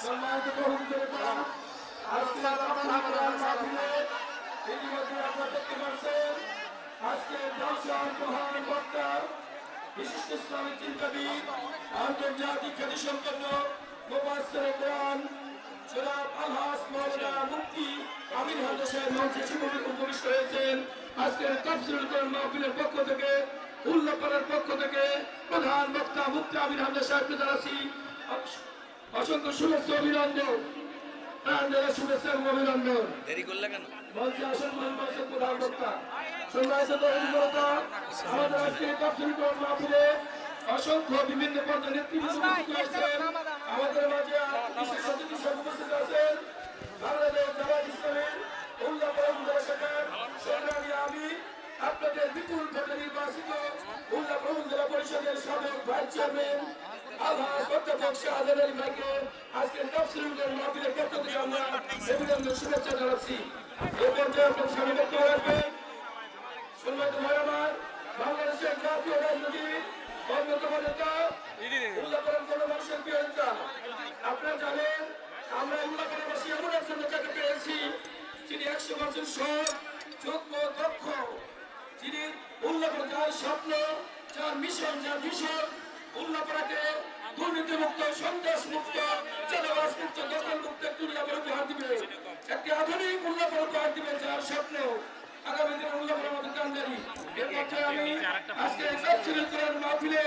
সম্মানিত প্রভুদেবতা, আজকে আপনারা দেখতে পাচ্ছেন আজকে জলসার মহান বক্তা বিশিষ্ট ইসলামী চিন্তাবিদ আন্তর্জাতিক খ্যাতিসম্পন্ন মুফাসসিরে কোরআন জনাব আলহাজ মাওলানা মুফতি আমির হামজা সাহেব মঞ্চে উপবিষ্ট হয়েছেন। আজকের তাফসীরুল কোরআন মাহফিলের পক্ষ থেকে উল্লাপাড়ার পক্ষ থেকে প্রধান বক্তা মুফতি আমির হামজা সাহেবকে জানাচ্ছি অসংখ্য শুভেচ্ছা অভিনন্দন। শুভেচ্ছা এবং অভিনন্দন। দেরি করলে কেন? মঞ্চে আসন মঞ্চের প্রধান বক্তা সম্মানিত অভিনেতা, আমাদের আজকে তাফসীরুল কোরআন মাহফিলে অসংখ্য বিভিন্ন পর্যায়ের নেতৃবৃন্দ উপস্থিত হয়েছেন। আমাদের মাঝে বিশেষ অতিথি হিসেবে উপস্থিত আছেন বাংলাদেশ জামায়াত ইসলামীর উল্লাপাড়া উপজেলা শাখার সংগ্রামী আমির, আপনাদের বিপুল ভোটে নির্বাচিত উল্লাপাড়া উপজেলা পরিষদের সাবেক ভাইস চেয়ারম্যান আলহাজ অধ্যাপক শাহজাহান আলী ভাইকে আজকে তাফসীরুল কোরআন মাহফিলের পক্ষ থেকে আমরা অভিনন্দন শুভেচ্ছা জানাচ্ছি। এই পর্যায়ে আপনার সামনে বক্তব্য রাখবেন সম্মানিত ভাই আমার, বাংলাদেশের জাতীয় রাজনীতির অন্যতম নেতা উল্লাপাড়ার গণমানুষের প্রিয় নেতা। আপনারা জানেন আমরা উল্লাপাড়াবাসী এমন একজন নেতাকে পেয়েছি যিনি 100% সৎ, যোগ্য, দক্ষ, যিনি উল্লাপাড়া যার স্বপ্ন, যার মিশন, যার ভিশন উল্লাপাড়াকে দুর্নীতিমুক্ত, সন্ত্রাসমুক্ত, চাঁদাবাজমুক্ত, দখলমুক্ত একটি উল্লাপাড়া উপহার দিবে, একটি আধুনিক উল্লাপাড়া উপহার দিবে যার স্বপ্ন আগামী দিনে উল্লাপাড়ার মতো কান্দারি। এর মধ্যে আমি আজকে তাফসীরুল কোরআন মাহফিলে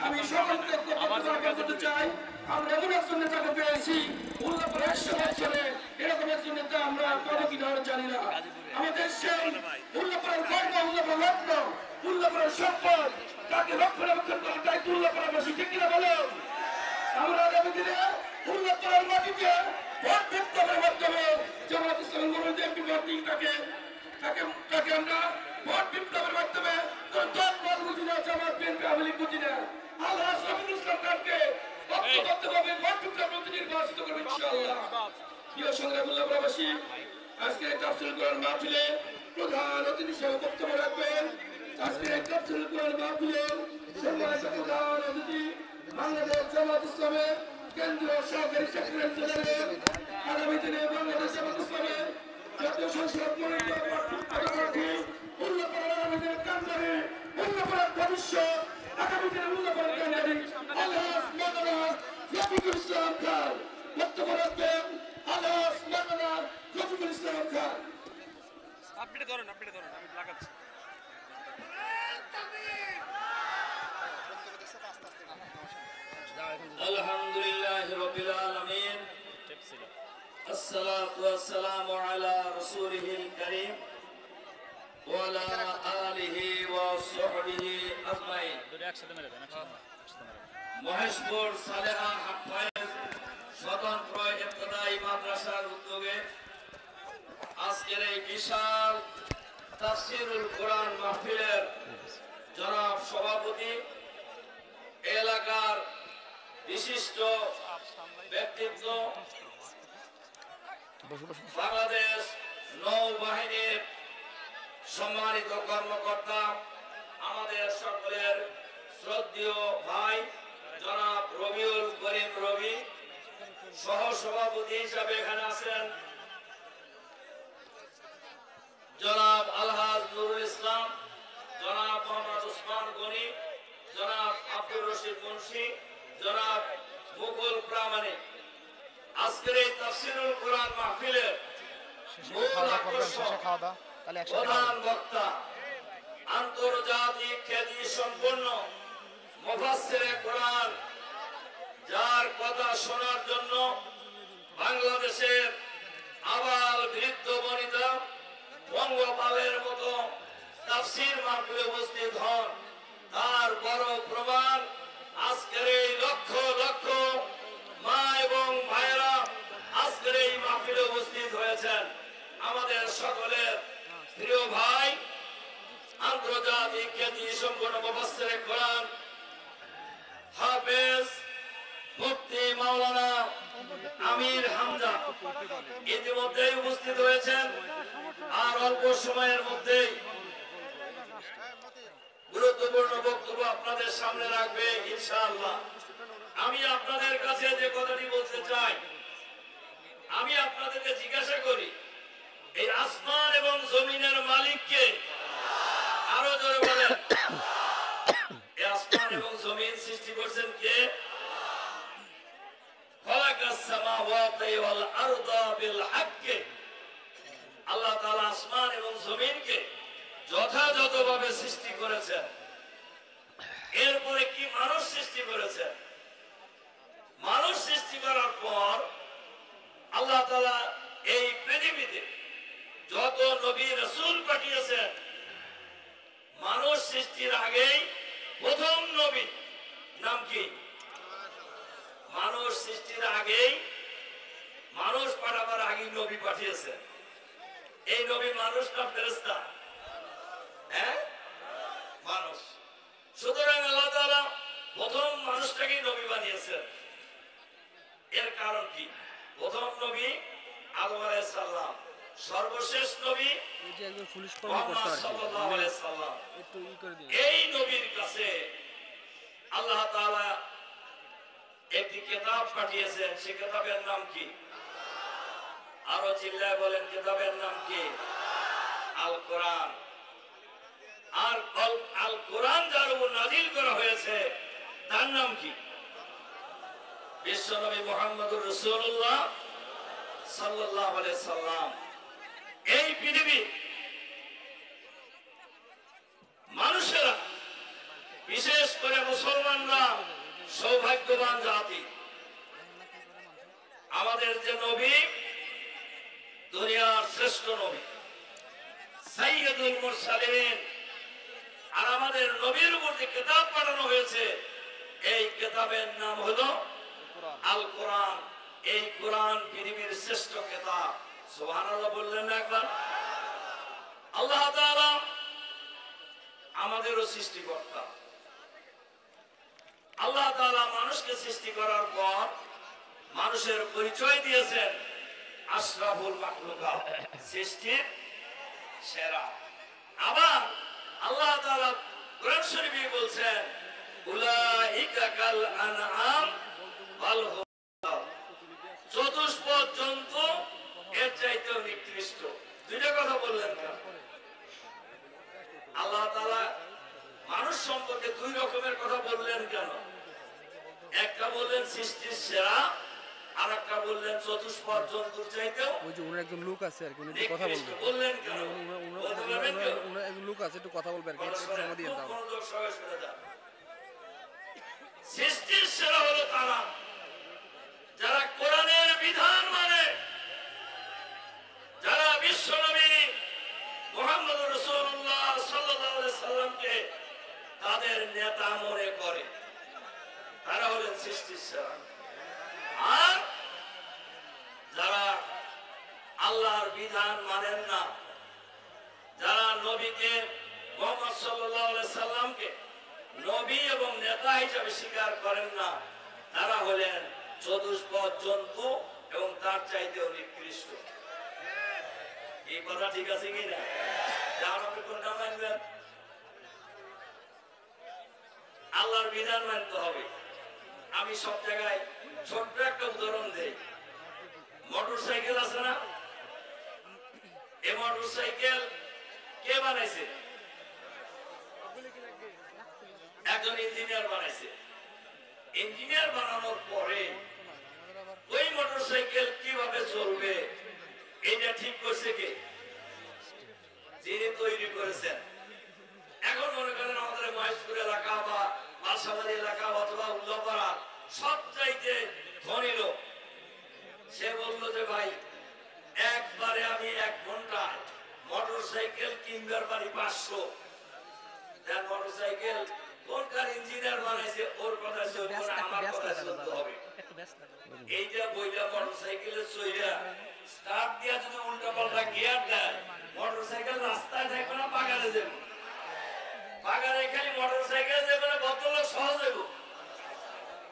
আমি সকলকে কৃতজ্ঞতা করতে চাই। আমরা এমন একজন নেতাকে পেয়েছি উল্লাপাড়া 100 বছরে এরকম একজন নেতা আমরা পাবো কিনা জানি না। আমাদের সেই উল্লাপাড়ার গর্ব, উল্লাপাড়ার রত্ন, উল্লাপাড়ার সম্পদ তাকে রক্ষণাবেক্ষণ করার দায়িত্ব উল্লাপাড়াবাসী, ঠিক কিনা বলো? আমরা আগামী দিনে উল্লাপাড়ার মাটিতে ভোট বিপ্লবের মাধ্যমে জামায়াত ইসলামী মনোনীত এমপি তাকে আমরা ভোট বিপ্লবের মাধ্যমে দল বল বুঝি না, জামাত বিএনপি আওয়ামী লীগ বুঝি না, আলহাজ শফিকুল ইসলাম খানকে ঐক্যবদ্ধভাবে ভোট বিপ্লব নির্বাচিত করবে ইনশাআল্লাহ। প্রিয় সংগ্রামী উল্লাপাড়াবাসী, আজকে তাফসীরুল কোরআন মাহফিলে প্রধান অতিথি হিসেবে বক্তব্য রাখবেন। আজকে তাফসীরুল কোরআন মাহফিলে সম্মানিত প্রধান অতিথি বাংলাদেশ জামায়াত ইসলামের কেন্দ্রীয় সহকারী সেক্রেটারি জেনারেল, আগামী দিনে বাংলাদেশ জামায়াত ইসলামের জাতীয় সংসদ মনোনীত প্রার্থী উল্লাপাড়ার আগামী দিনের কান্দারি, উল্লাপাড়ার ভবিষ্যৎ, আগামী দিনের উল্লাপাড়ার কান্দারি আলহাজ মাওলানা রফিকুল ইসলাম খান বক্তব্য রাখবেন। আলহাজ মাওলানা রফিকুল ইসলাম খান। আপডেট করেন, আমি লাগাচ্ছি। আলহামদুলিল্লাহ রাব্বিল আলামিন, আসসালাতু ওয়াসসালামু আলা রাসূলিহিল কারীম ওয়া আলা আলিহি ওয়া সাহবিহি আজমাইন। মহেশপুর সালেহা হাফায়েজ স্বতন্ত্র ইবতদায়ী মাদ্রাসার উদ্যোগে আজকের এই বিশাল তাফসীরুল কোরআন মাহফিলের জনাব সভাপতি, এলাকার বিশিষ্ট ব্যক্তিত্ব, বাংলাদেশ নৌবাহিনীর সম্মানিত কর্মকর্তা, আমাদের সকলের শ্রদ্ধেয় ভাই জনাব রবিউল করিম রবি, সহ সভাপতি হিসাবে এখানে আছেন জনাব আলহাজ নুরুল ইসলাম, জনাব মোহাম্মদ উসমান গনি, জনাব আব্দুর রশিদ মুন্সি, জনাব মুকুল প্রামাণিক। আজকের এই তাফসীরুল কোরআন মাহফিলের প্রধান বক্তা আন্তর্জাতিক খ্যাতি সম্পন্ন মুফাসসিরে কোরআন, যার কথা শোনার জন্য বাংলাদেশের আবাল বৃদ্ধ বনিতা বঙ্গপালের মতো তাফসীর মাহফিলে উপস্থিত হন, তার বড় প্রমাণ আজকের এই লক্ষ লক্ষ মা এবং ভাইয়েরা আজকের এই মাহফিলে উপস্থিত হয়েছেন। আমাদের সকলের প্রিয় ভাই, আন্তর্জাতিক খ্যাতি সম্পন্ন মুফাসসিরে কোরআন হাফেজ মুফতি মাওলানা আমির হামজা ইতিমধ্যেই উপস্থিত হয়েছেন। আর অল্প সময়ের মধ্যেই গুরুত্বপূর্ণ বক্তব্য আপনাদের সামনে রাখবে ইনশাআল্লাহ। আমি আপনাদের কাছে যে কথাটি বলতে চাই, আমি আপনাদেরকে জিজ্ঞাসা করি, এই আসমান এবং জমিনের মালিককে? আরো জোরে বলেন। এই আসমান এবং জমিন সৃষ্টি করছেন কে? খালাকাস সামাওয়াতি ওয়াল আরদা বিল হাক্কি। আল্লাহ তাআলা আসমান এবং জমিনকে যথাযথভাবে সৃষ্টি করেছেন। এরপরে কি মানুষ সৃষ্টি করেছেন? মানুষ সৃষ্টি করার পর আল্লাহ তাআলা এই পৃথিবীতে যত নবী রাসূল পাঠিয়েছেন, মানুষ সৃষ্টির আগেই প্রথম নবী নাম কি? মানুষ সৃষ্টির আগেই, মানুষ পাঠাবার আগেই নবী পাঠিয়েছেন। এই নবী মানুষ না ফেরেশতা? হ্যাঁ, মানুষ। সুতরাং আল্লাহ তাআলা প্রথম মানুষটাকেই নবী বানিয়েছেন। এর কারণ কি? প্রথম নবী আদম আলাইহিস সালাম, সর্বশেষ নবী মুহাম্মদ সাল্লাল্লাহু আলাইহি সাল্লাম। এই নবীর কাছে আল্লাহ তাআলা একটি কিতাব পাঠিয়েছেন। সেই কিতাবের নাম কি? আরো চিল্লায় বলেন, কিতাবের নাম কি? আল কোরআন। আর আল কোরআন যার উপর নাযিল করা হয়েছে তার নাম কি? বিশ্বনবী মুহাম্মদুর রাসূলুল্লাহ সাল্লাল্লাহু আলাইহি সাল্লাম। এই পৃথিবী মানুষেরা, বিশেষ করে মুসলমানরা সৌভাগ্যবান জাতি। আমাদের যে নবী, দুনিয়ার শ্রেষ্ঠ নবী, সাইয়্যিদুল মুরসালিন, আর আমাদের নবীর উপর যে কিতাব পাঠানো হয়েছে, এই কিতাবের নাম হলো আল কোরআন। এই কোরআন পৃথিবীর শ্রেষ্ঠ কিতাব। সুবহানাল্লাহ বললেন না একবার? আল্লাহ তাআলা আমাদেরও সৃষ্টিকর্তা। আল্লাহ তাআলা মানুষকে সৃষ্টি করার পর মানুষের পরিচয় দিয়েছেন আশরাফুল মাখলুকাত, সৃষ্টির সেরা। আবার আল্লাহ তাআলা কোরআন শরীফে বলছেন, উলাইকা কাল আনআম বাল হুম আযাল। চতুষ্পদ জন্তু এর চাইতেও নিকৃষ্ট। দুইটা কথা বললেন কেন? আল্লাহ তাআলা মানুষ সম্পর্কে দুই রকমের কথা বললেন কেন? একটা বললেন সৃষ্টির সেরা, আর একটা বললেন চতুষ্পদ জন্তুর চাইতেও। ওই যে ওনার একজন লোক আছে আর কি, উনি একটু কথা বলবে। বললেন কেন? ওনার একজন লোক আছে, একটু কথা বলবে আর কি, একটু সময় দিয়ে দাও। সৃষ্টির সেরা হলো তারা যারা কোরআনের বিধান মানে, যারা বিশ্বনবী মুহাম্মদ রাসূলুল্লাহ সাল্লাল্লাহু আলাইহি সাল্লামকে তাদের নেতা মনে করে, তারা হলেন সৃষ্টির সেরা। আর যারা আল্লাহর বিধান মানেন না, যারা নবীকে মুহাম্মদ সাল্লাল্লাহু আলাইহি সাল্লামকে নবী এবং নেতা হিসেবে স্বীকার করেন না, তারা হলেন চতুষ্পদ জন্তু এবং তার চাইতেও নিকৃষ্ট। এই কথা ঠিক আছে কি না? আপনি কোনটা মানবেন? আল্লাহর বিধান মানতে হবে। আমি সব জায়গায় ছোট্ট একটা উদাহরণ দেই। মোটর সাইকেল আছে না? এই মোটর সাইকেল কে বানাইছে? একজন ইঞ্জিনিয়ার বানাইছে। ইঞ্জিনিয়ার বানানোর পরে ওই মোটর সাইকেল কিভাবে চলবে এটা ঠিক করছে কে? যিনি তৈরি করেছেন। এখন মনে করেন আমাদের মহেশপুর এলাকা বা বাসাবাড়ি এলাকা অথবা উল্লাপাড়া সবচাইতে ধনী লোক, সে বললো যে ভাই একবারে আমি 1 ঘন্টায় মোটর সাইকেল কিনবার পারি 500। মোটর সাইকেল কোনকার ইঞ্জিনিয়ার বানাইছে ওর কথা চলবে না, আমার কথা চলতে হবে। এইটা বইটা মোটর সাইকেলের চইরা স্টার্ট দিয়া যদি উল্টা পাল্টা গিয়ার দেয়, মোটর সাইকেল রাস্তায় থাকবে না, বাগানে যাবে। বাগানে খালি মোটর সাইকেল যাবে না, ভদ্রলোক সহজ যাবে।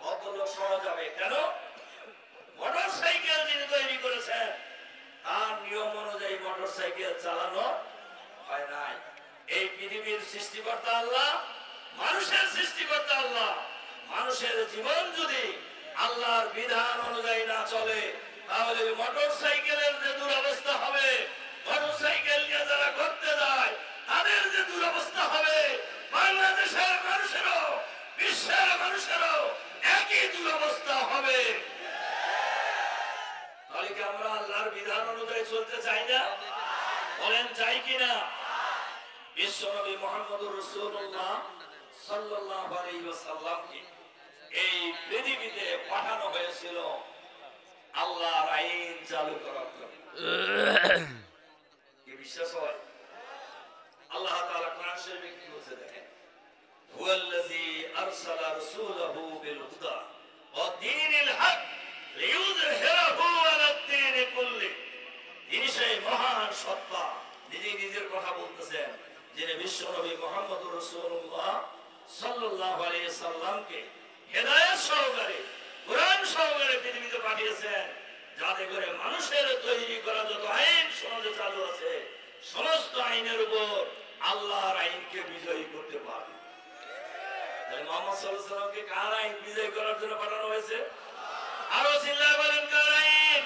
ভদ্রলোক সহজ হবে কেন? মোটর সাইকেল যিনি তৈরি করেছেন তার নিয়ম অনুযায়ী মোটর সাইকেল চালানো হয় নাই। এই পৃথিবীর সৃষ্টিকর্তা আল্লাহ, মানুষের সৃষ্টিকর্তা আল্লাহ। মানুষের জীবন যদি আল্লাহর বিধান অনুযায়ী না চলে, তাহলে মোটর সাইকেলের যে দুরবস্থা হবে, মোটর সাইকেল নিয়ে যারা ঘুরতে যায় তাদের যে দুরবস্থা হবে, বাংলাদেশের মানুষেরও বিশ্বের মানুষেরও একই দুরবস্থা হবে। তাহলে কি আমরা আল্লাহর বিধান অনুযায়ী চলতে চাই না? বলেন চাই কিনা? বিশ্বনবী মুহাম্মদুর রাসূলুল্লাহ সাল্লাল্লাহু আলাইহি ওয়াসাল্লামকে এই পৃথিবীতে পাঠানো হয়েছিল আল্লাহর আইন চালু করার জন্য। কি বিশ্বাস হয়? আল্লাহ তাআলা কোরআন শরীফে কি বলছে দেখেন, হুয়াল্লাযী আরসালা রাসূলাহু বিল হুদা ওয়া দীনিল হক লিইয়ুযহিরাহু আলাদ দীনি কুল্লি। তিনি সেই মহান সত্তা, নিজের কথা বলতেছেন, যিনি বিশ্বনবী মুহাম্মদুর রাসূলুল্লাহ সাল্লাল্লাহু আলাইহি সাল্লামকে হেদায়েত সহকারে কোরআন সহকারে পৃথিবীতে পাঠিয়েছেন, যাতে করে মানুষের তৈরি করা যত আইন সমাজে চালু আছে সমস্ত আইনের উপর আল্লাহর আইনকে বিজয়ী করতে পারে। তাই মুহাম্মদ সাল্লাল্লাহু আলাইহি সাল্লামকে কার আইন বিজয়ী করার জন্য পাঠানো হয়েছে? আরো চিল্লায় বলেন, কার আইন?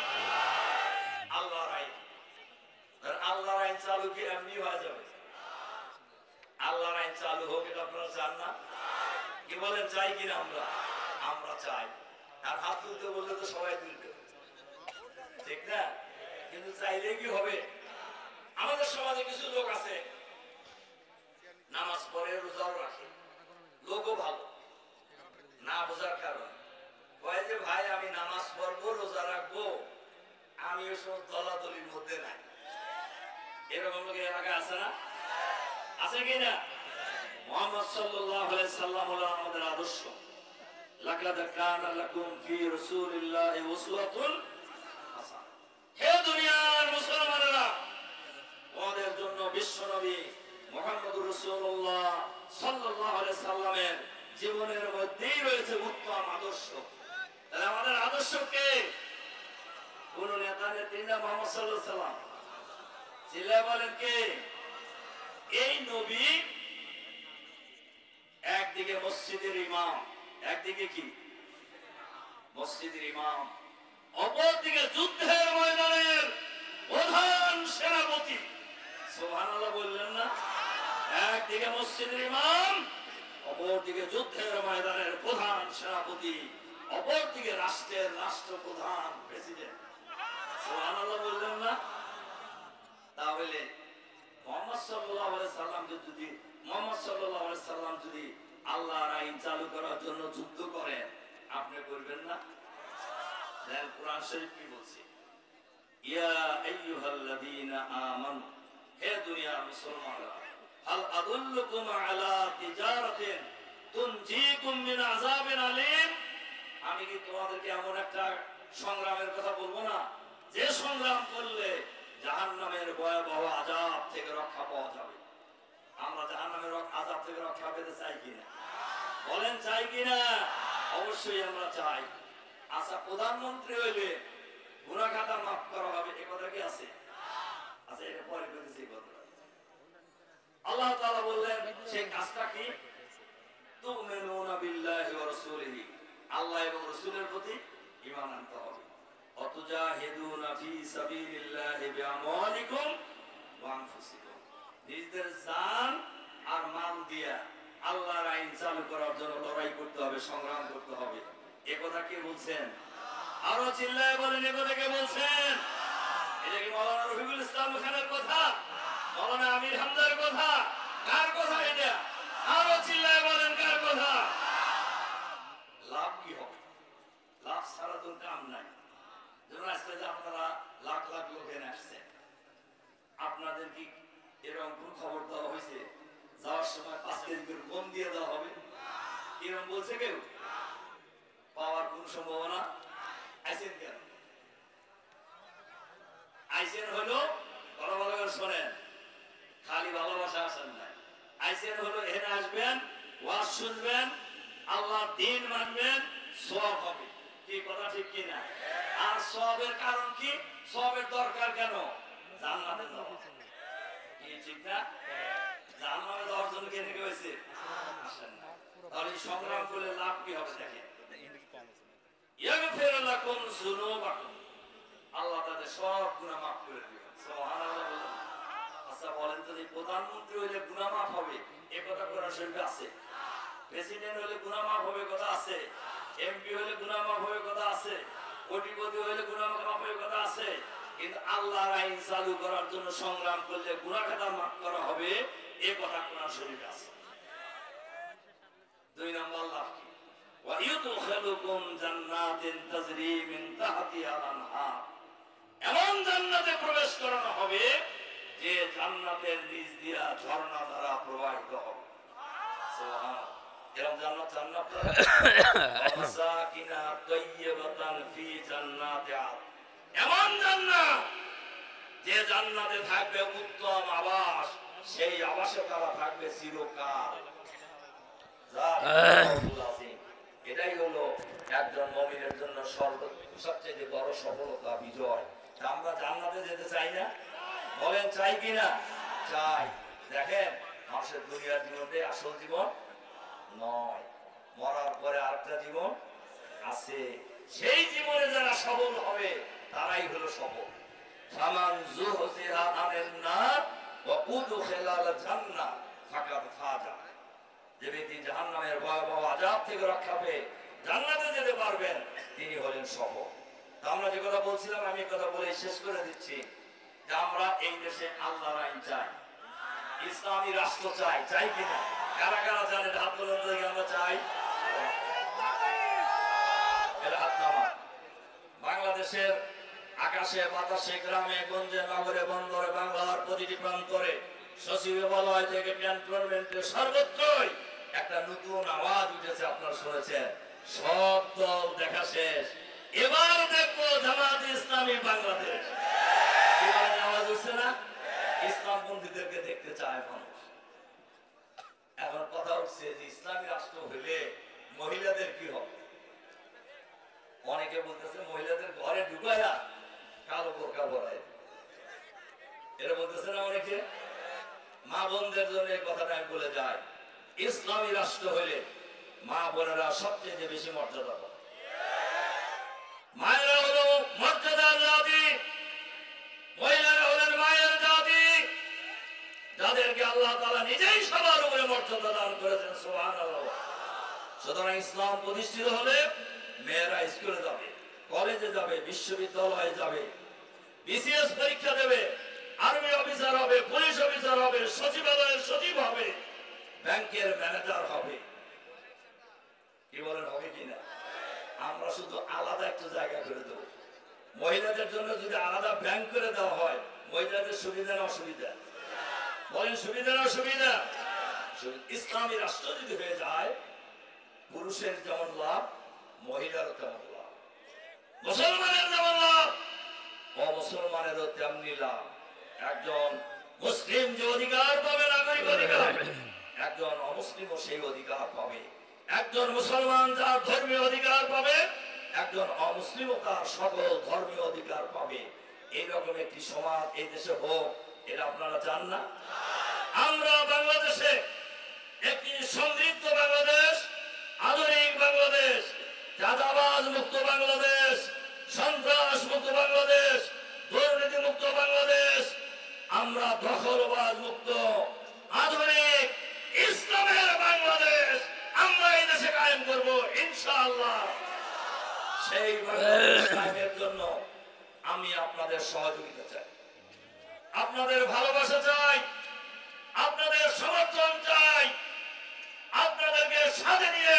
আল্লাহর আইন। আর আল্লাহর আইন চালু কি এমনি হয়ে যাবে? আল্লাহর আইন চালু হোক, এটা আপনারা চান না? কি বলেন, চাই কিনা? আমরা চাই। আর হাত তুলতে বললে তো সবাই তুলবে, ঠিক না? কিন্তু চাইলে কি হবে? আমাদের সমাজে কিছু লোক আছে নামাজ পড়ে, রোজাও রাখে, লোকও ভালো, না বোঝার কারণে কয় যে ভাই আমি নামাজ পড়বো, রোজা রাখবো, আমি ওসব দলাদলির মধ্যে নাই। এরকম লোক এলাকা আছে না? আছে কিনা? মুহাম্মদ সাল্লাল্লাহু আলাইহি সাল্লাম হলো আমাদের আদর্শ। লাকাদ কানা লাকুম ফি রাসূলিল্লাহি উসওয়াতুন হাসানাহ। হে দুনিয়ার মুসলমানেরা, তোমাদের জন্য বিশ্বনবী মুহাম্মদুর রাসূলুল্লাহ সাল্লাল্লাহু আলাইহি সাল্লামের জীবনের মধ্যেই রয়েছে উত্তম আদর্শ। তাহলে আমাদের আদর্শ কে? কোন নেতা নেত্রী না, মুহাম্মদ সাল্লাল্লাহু আলাইহি সাল্লাম। চিল্লায় বলেন কে? এই নবী একদিকে মসজিদের ইমাম, একদিকে কি মসজিদের ইমাম, অপরদিকে যুদ্ধের ময়দানের প্রধান সেনাপতি। সুবহানাল্লাহ বললেন না? একদিকে মসজিদের ইমাম, অপরদিকে যুদ্ধের ময়দানের প্রধান সেনাপতি, অপরদিকে রাষ্ট্রের রাষ্ট্রপ্রধান, প্রেসিডেন্ট। সুবহানাল্লাহ বললেন না? তাহলে মুহাম্মদ সাল্লাল্লাহু আলাইহি সাল্লাম যদি আল্লাহর আইন চালু করার জন্য যুদ্ধ করেন, আপনি করবেন না? দেন কোরআন শরীফ কি বলছে? ইয়া আইয়ুহাল্লাযীনা আমানু, হে দুনিয়ার মুসলমানরা, হাল আদুল্লুকুম আলা তিজারাতিন তুনজিকুম মিন আযাবিন আলীম। আমি কি তোমাদেরকে এমন একটা সংগ্রামের কথা বলবো না, যে সংগ্রাম করলে জাহান্নামের ভয়াবহ আযাব থেকে রক্ষা পাওয়া যাবে? আমরা জাহান্নামের আযাব থেকে রক্ষা পেতে চাই কিনা? বলেন চাই কিনা? অবশ্যই আমরা চাই। আচ্ছা, প্রধানমন্ত্রী হইলে গুনাহ খাতা মাফ করা হবে, এ কথা কি আছে? আচ্ছা, এটা পরে বলতেছি। আল্লাহ তাআলা বললেন সেই কাজটা কি? তুমিনুনা বিল্লাহি ওয়া রাসূলিহি, আল্লাহ এবং রাসূলের প্রতি ঈমান আনতে হবে। অতুজাহিদুনা ফি সাবিলিল্লাহি বিআমওয়ালিকুম ওয়া আনফুসিকুম, নিজেদের জান আর মাল দিয়া আল্লাহর আইন চালু করার জন্য লড়াই করতে হবে, সংগ্রাম করতে হবে। এ কথা কে বলছেন? আরো চিল্লায় বলেন, এ কথা কে বলছেন? এটা কি মাওলানা রফিকুল ইসলাম খানের কথা? মাওলানা আমির হামজার কথা? কার কথা এটা? আরো চিল্লায় বলেন, কার কথা? লাভ কি হবে? লাভ ছাড়া তো কাম নাই। যেমন আজকে যে আপনারা লাখ লাখ লোক এনে আসছেন, আপনাদের কি এরকম কোন খবর দেওয়া হয়েছে যাওয়ার সময় 5 কেজি করে গম দিয়ে দেওয়া হবে? এরকম বলছে কেউ? পাওয়ার কোন সম্ভাবনা? আইসেন কেন? আইসেন হলো, ভালো ভালো করে শোনেন, খালি ভালোবাসা আসেন নাই। আইসেন হলো এখানে আসবেন, ওয়াজ শুনবেন, আল্লাহর দ্বীন মানবেন, সওয়াব হবে। কি কথা ঠিক কি না? আর সওয়াবের কারণ কি? সওয়াবের দরকার কেন? জান্নাতে যাওয়া। কি ঠিক না? জান্নাতে যাওয়ার জন্য কে থেকে হয়েছে? আসেন না। তাহলে সংগ্রাম করলে লাভ কি হবে? দেখেন, ইয়াগফির লাকুম যুনুবাকুম, আল্লাহ তাদের সব গুনাহ মাফ করে দিবেন। সুবহানাল্লাহ বলেন। আচ্ছা বলেন তো, এই প্রধানমন্ত্রী হইলে গুনাহ মাফ হবে এ কথা কোরআন শরীফে আছে? প্রেসিডেন্ট হইলে গুনাহ মাফ হবে কথা আছে? এমপি হইলে গুনাহ মাফ হবে কথা আছে? কোটিপতি হইলে গুনাহ মাফ হবে কথা আছে? কিন্তু আল্লাহর আইন চালু করার জন্য সংগ্রাম করলে গুনাহ খাতা মাফ করা হবে এ কথা কোরআন শরীফে আছে। দুই নম্বর লাভ কি? ওয়া ইউদখিলুকুম জান্নাতিন তাজরি মিন তাহতিহাল আনহার, এমন জান্নাতে প্রবেশ করানো হবে যে জান্নাতের নিচ দিয়া ঝর্ণা ধারা প্রবাহিত হবে। সুবহানাল্লাহ। এরকম জান্নাত জান্নাত ওয়াসাকিনা তাইয়্যিবাতান ফি জান্নাতি আদন, এমন জান্নাত যে জান্নাতে থাকবে উত্তম আবাস, সেই আবাসে তারা থাকবে চিরকাল। এটাই হলো একজন মুমিনের জন্য সবচেয়ে বড় সফলতা, বিজয়। আমরা জান্নাতে যেতে চাই না? বলেন চাই কিনা? চাই। দেখেন, মানুষের দুনিয়ার জীবনে আসল জীবন নয়, মরার পরে আরেকটা জীবন আছে। সেই জীবনে যারা সফল হবে তারাই হলো সফল। ফামান যুহজিহা আনিন নার ওয়া উদখিলাল জান্নাহ ফাকাদ ফাজা, যে ব্যক্তি জাহান্নামের ভয়াবহ আযাব থেকে রক্ষা পেয়ে জান্নাতে যেতে পারবেন তিনি হলেন সফল। আমরা যে কথা বলছিলাম, আমি এই কথা বলে শেষ করে দিচ্ছি যে আমরা এই দেশে আল্লাহর আইন চাই, ইসলামী রাষ্ট্র চাই। চাই কিনা? কারা কারা জানেন? হাত তোলেন তো, আমরা চাই। হাত নামা। বাংলাদেশের আকাশে বাতাসে গ্রামে গঞ্জে নগরে বন্দরে বাংলার প্রতিটি প্রান্তরে সচিবালয় থেকে ক্যান্টনমেন্টের সর্বত্রই একটা নতুন আওয়াজ উঠেছে। আপনারা শুনেছেন, সব দল দেখা শেষ, এবার দেখবো জামাত ইসলামী বাংলাদেশ। আওয়াজ উঠছে না? ইসলামপন্থীদেরকে দেখতে চায় মানুষ। এখন কথা উঠছে যে ইসলামী রাষ্ট্র হইলে মহিলাদের কি হবে? অনেকে বলতেছে মহিলাদের ঘরে ঢুকায়া কালো বোরকা পরায়, এরা বলতেছে না অনেকে। মা বোনদের জন্য এই কথাটা আমি বলে যাই, ইসলামী রাষ্ট্র হইলে মা বোনেরা সবচেয়ে বেশি মর্যাদা পাবে। মায়েরা হলো মর্যাদার জাতি, মহিলারা হলেন মায়ের জাতি, যাদেরকে আল্লাহ তাআলা নিজেই সবার উপরে মর্যাদা দান করেছেন। সুবহানাল্লাহ। সুতরাং ইসলাম প্রতিষ্ঠিত হলে মেয়েরা স্কুলে যাবে, কলেজে যাবে, বিশ্ববিদ্যালয়ে যাবে, বিসিএস পরীক্ষা দেবে, আর্মি অফিসার হবে, পুলিশ অফিসার হবে, সচিবালয়ের সচিব হবে, ব্যাংকের ম্যানেজার হবে। কি বলেন, হবে কিনা? আমরা শুধু আলাদা একটা জায়গা করে দেবো। মহিলাদের জন্য যদি আলাদা ব্যাংক করে দেওয়া হয়, মহিলাদের সুবিধা না অসুবিধা? বলেন সুবিধা না অসুবিধা? ইসলামী রাষ্ট্র যদি হয়ে যায়, পুরুষের যেমন লাভ, মহিলারও তেমন লাভ, মুসলমানের যেমন লাভ, অমুসলমানেরও তেমনি লাভ। একজন মুসলিম যে অধিকার পাবে, নাগরিক অধিকার, একজন অমুসলিমও সেই অধিকার পাবে। একজন মুসলমান যার ধর্মীয় অধিকার পাবে, একজন অমুসলিমও তার সকল ধর্মীয় অধিকার পাবে। এইরকম একটি সমাজ এই দেশে হোক, এটা আপনারা চান না? আমরা বাংলাদেশে একটি সমৃদ্ধ বাংলাদেশ, আধুনিক বাংলাদেশ, চাঁদাবাজ মুক্ত বাংলাদেশ, সন্ত্রাস মুক্ত বাংলাদেশ, দুর্নীতি মুক্ত বাংলাদেশ, আমরা দখলবাজ মুক্ত আধুনিক ইসলামের বাংলাদেশ আমরা এই দেশে কায়েম করব ইনশাআল্লাহ। সেই বাংলাদেশ কায়েমের জন্য আমি আপনাদের সহযোগিতা চাই, আপনাদের ভালোবাসা চাই, আপনাদের সমর্থন চাই। আপনাদেরকে সাথে নিয়ে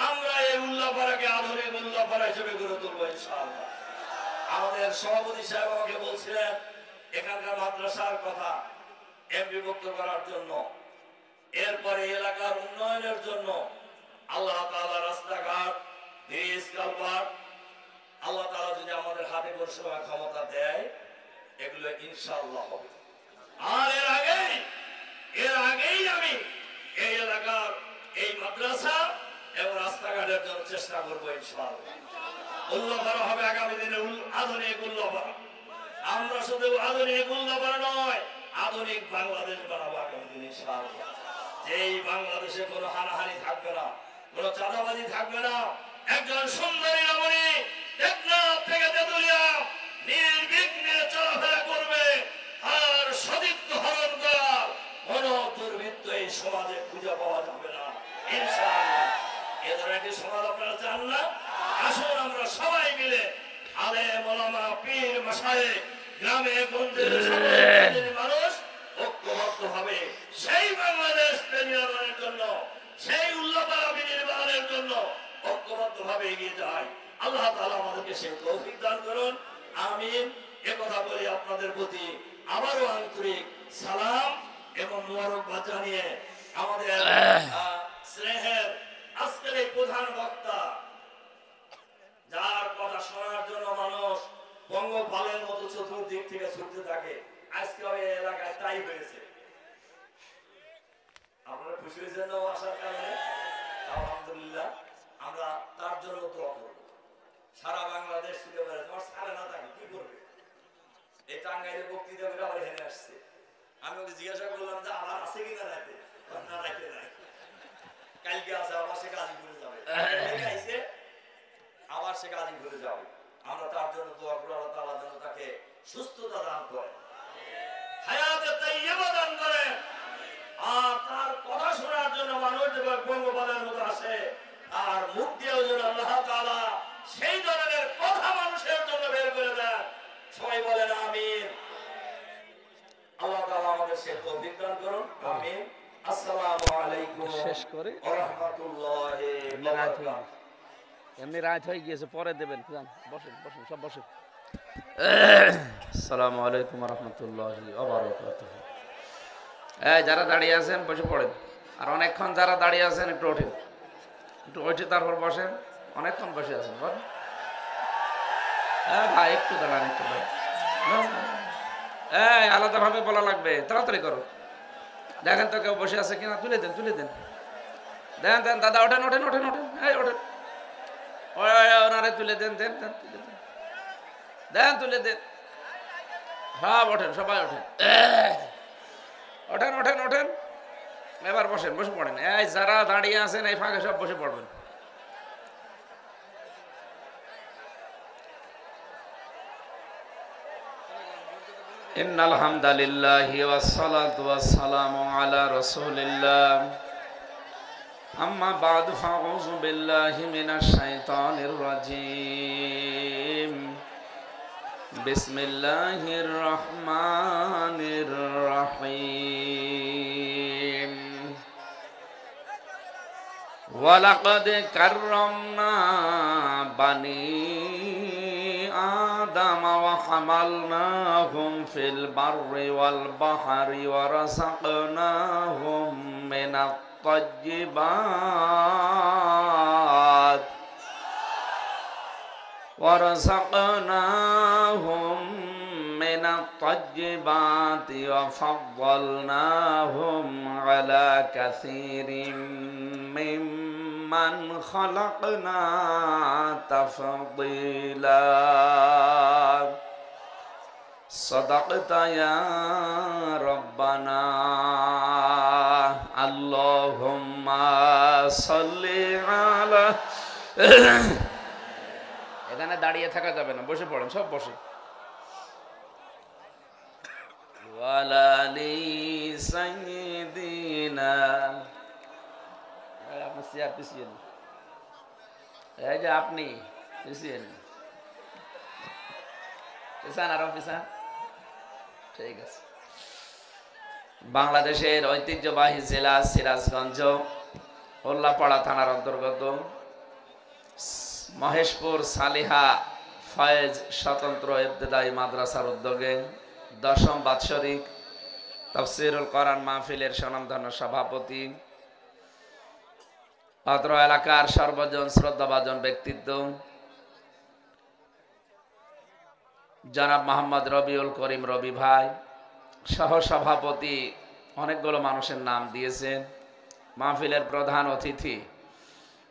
আমরা এই উল্লাপাড়াকে আধুনিক উল্লাপাড়া হিসেবে গড়ে তুলবো ইনশাআল্লাহ। আমাদের সভাপতি সাহেব আমাকে বলছিলেন এখানকার মাদ্রাসার কথা এমপিভুক্ত করার জন্য, এরপরে এলাকার উন্নয়নের জন্য আল্লাহ তাআলা রাস্তাঘাট, ব্রিজ, কালভার্ট আল্লাহ তাআলা যদি আমাদের হাতে কোনো সময় ক্ষমতা দেয়, এগুলো ইনশাআল্লাহ হবে। আর এর আগেই আমি এই এলাকার এই মাদ্রাসা এবং রাস্তাঘাটের জন্য চেষ্টা করবো ইনশাআল্লাহ। উল্লাপাড়া হবে আগামী দিনে আধুনিক উল্লাপাড়া। আমরা শুধু আধুনিক উল্লাপাড়া নয়, আধুনিক বাংলাদেশ বানাবো আগামী দিনে ইনশাআল্লাহ। যেই বাংলাদেশে কোনো হানাহানি থাকবে না, কোনো চাঁদাবাজি থাকবে না। একজন সুন্দরী রমণী টেকনাফ থেকে তেতুলিয়া আলেম ওলামা পীর মাশায়েখ গ্রামে গঞ্জে সকল মানুষ ঐক্যবদ্ধভাবে সেই বাংলাদেশ নির্মাণের জন্য সেই উল্লাপাড়া নির্মাণের জন্য ঐক্যবদ্ধভাবে এগিয়ে যায়। আল্লাহ তাআলা আমাদেরকে সেই তৌফিক দান করুন, আমিন। এ কথা বলে আপনাদের প্রতি আবারও আন্তরিক সালাম এবং মোবারকবাদ জানিয়ে আমাদের স্নেহের আজকের এই প্রধান বক্তা, যার কথা শোনার জন্য মানুষ পঙ্গপালের মতো চতুর্দিক থেকে ছুটতে থাকে, আজকে ওই এলাকায় তাই হয়েছে। আপনারা খুশি হয়েছেন না আসার কারণে? আলহামদুলিল্লাহ, আমরা তার জন্য দোয়া করব। সারা বাংলাদেশ ছুটে বেড়াচ্ছে, আমার সারা না থাকে কি করবে? এই টাঙ্গাইলে বক্তৃতা করে আবার হেনে আসছে। আমি ওকে জিজ্ঞাসা করলাম যে আমার আছে কিনা রাতে, না রাখতে নাই, কালকে আছে, আবার সে গাজীপুরে যাবে, আবার সে গাজীপুরে যাবে। আমরা তার জন্য দোয়া করি, আল্লাহ তাআলা যেন তাকে সুস্থতা দান করেন, হায়াতে তাইয়্যিবা দান করেন। আর তার কথা শোনার জন্য মানুষ যেভাবে পঙ্গপালের মতো আসে, আর মুখ দিয়েও যেন আল্লাহ তাআলা সেই ধরনের কথা মানুষের জন্য বের করে দেন। সবাই বলেন আমিন। আল্লাহ তাআলা আমাদের সে তৌফিক দান করুন, আমিন। আসসালামু আলাইকুম শেষ করে ওয়া রাহমাতুল্লাহি ওয়া বারাকাতুহু। এমনি রাত হয়ে গিয়েছে, পরে দেবেন। যান, বসেন বসেন, সব বসেন। আসসালামু আলাইকুম রহমতুল্লাহি ওয়া বারাকাতুহু। এই যারা দাঁড়িয়ে আছেন বসে পড়েন, আর অনেকক্ষণ যারা দাঁড়িয়ে আছেন একটু ওঠেন, একটু ওঠে তারপর বসেন। অনেকক্ষণ বসে আছেন, বলেন। ভাই একটু দাঁড়ান, একটু দাঁড়ান। এই আলাদাভাবে বলা লাগবে, তাড়াতাড়ি করো। দেখেন তো কেউ বসে আছে কিনা, তুলে দেন, তুলে দেন। দেন দেন দাদা, ওঠেন ওঠেন ওঠেন ওঠেন, এই ওঠেন, ওনারে তুলে দেন, দেন দেন, তুলে দেন, দেন তুলে দেন। সব ওঠেন, সবাই ওঠেন, ওঠেন ওঠেন ওঠেন। এবার বসেন, বসে পড়েন। এই যারা দাঁড়িয়ে আছেন এই ফাঁকে সব বসে পড়বেন। ইন্নাল হামদালিল্লাহি ওয়াস সালাতু ওয়াস সালামু আলা রাসূলিল্লাহ। আম্মা বা'দু ফাউযু বিল্লাহি মিনাশ শাইতানির রাজীম। বিসমিল্লাহির রহমানির রহিম। ওয়ালাকাদ কাররামনা বানি আদম ওয়া হামালনাহুম ফিল বাররি ওয়াল বাহরি ওয়া রাযাকনাহুম মিনাত তাইয়্যিবাত ورزقناهم من الطيبات وفضلناهم على كثير ممن خلقنا تفضيلا صدقت يا ربنا اللهم صل على এখানে দাঁড়িয়ে থাকা যাবে না, বসে পড়েন, সব বসে। ওয়ালালি সাইয়্যিদিনা, আপনি চেয়ার পিছিয়ে নিন। এই যে আপনি পিছিয়ে নিন, পিছান, আরো পিছান, ঠিক আছে। বাংলাদেশের ঐতিহ্যবাহী জেলা সিরাজগঞ্জ উল্লাপাড়া থানার অন্তর্গত মহেশপুর সালিহা ফয়েজ স্বতন্ত্র ইবতেদায়ী মাদ্রাসার উদ্যোগে 10ম বাৎসরিক তাফসীরুল কোরআন মাহফিলের স্বনামধন্য সভাপতি, অত্র এলাকার সর্বজন শ্রদ্ধাভাজন ব্যক্তিত্ব জনাব মোহাম্মদ রবিউল করিম রবি ভাই, সহ সভাপতি, অনেকগুলো মানুষের নাম দিয়েছেন। মাহফিলের প্রধান অতিথি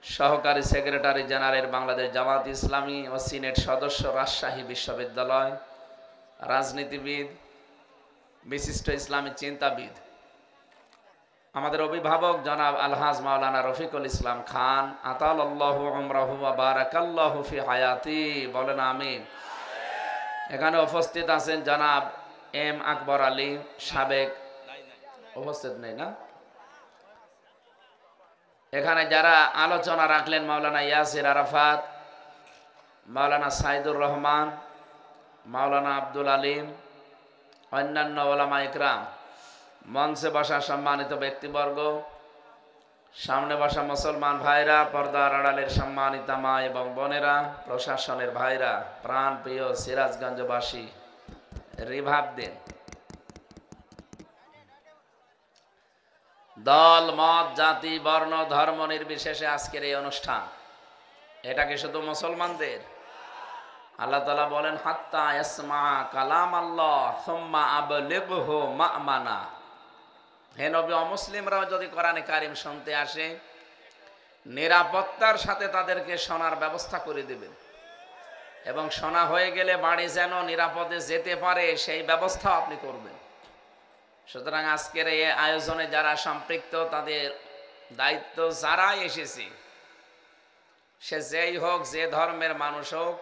সহকারী সেক্রেটারি জেনারেল বাংলাদেশ জামাত ইসলামী ও সিনেট সদস্য, রাজশাহী বিশ্ববিদ্যালয়, রাজনীতিবিদ, বিশিষ্ট ইসলামী চিন্তাবিদ, আমাদের অভিভাবক জনাব আলহাজ মাওলানা রফিকুল ইসলাম খান, আতালাল্লাহু উমরাহু ওয়া বারাকাল্লাহু ফি হায়াতি, বলেন আমিন। এখানে উপস্থিত আছেন জনাব এম আকবর আলী, সাবেক, উপস্থিত নেই না? এখানে যারা আলোচনা রাখলেন মাওলানা ইয়াসির আরাফাত, মাওলানা সাইদুর রহমান, মাওলানা আব্দুল আলিম, অন্যান্য ওলামা ইকরাম, মঞ্চে বসা সম্মানিত ব্যক্তিবর্গ, সামনে বসা মুসলমান ভাইরা, পর্দার আড়ালের সম্মানিতা মা এবং বোনেরা, প্রশাসনের ভাইরা, প্রাণ প্রিয় সিরাজগঞ্জবাসী, রিভাব দিন। দল মত জাতি বর্ণ ধর্ম নির্বিশেষে আজকের এই অনুষ্ঠান, এটা কি শুধু মুসলমানদের? আল্লাহ তাআলা বলেন হাত্তা ইয়াসমা কালাম আল্লাহ সুম্মা আবলিগহু মা'মানা। হে নবী, অমুসলিমরাও যদি কোরআনে কারিম শুনতে আসে, নিরাপত্তার সাথে তাদেরকে শোনার ব্যবস্থা করে দেবেন এবং শোনা হয়ে গেলে বাড়ি যেন নিরাপদে যেতে পারে সেই ব্যবস্থা আপনি করবেন। সুতরাং আজকের এই আয়োজনে যারা সম্পৃক্ত, তাদের দায়িত্ব, যারা এসেছে সে যেই হোক, যে ধর্মের মানুষ হোক,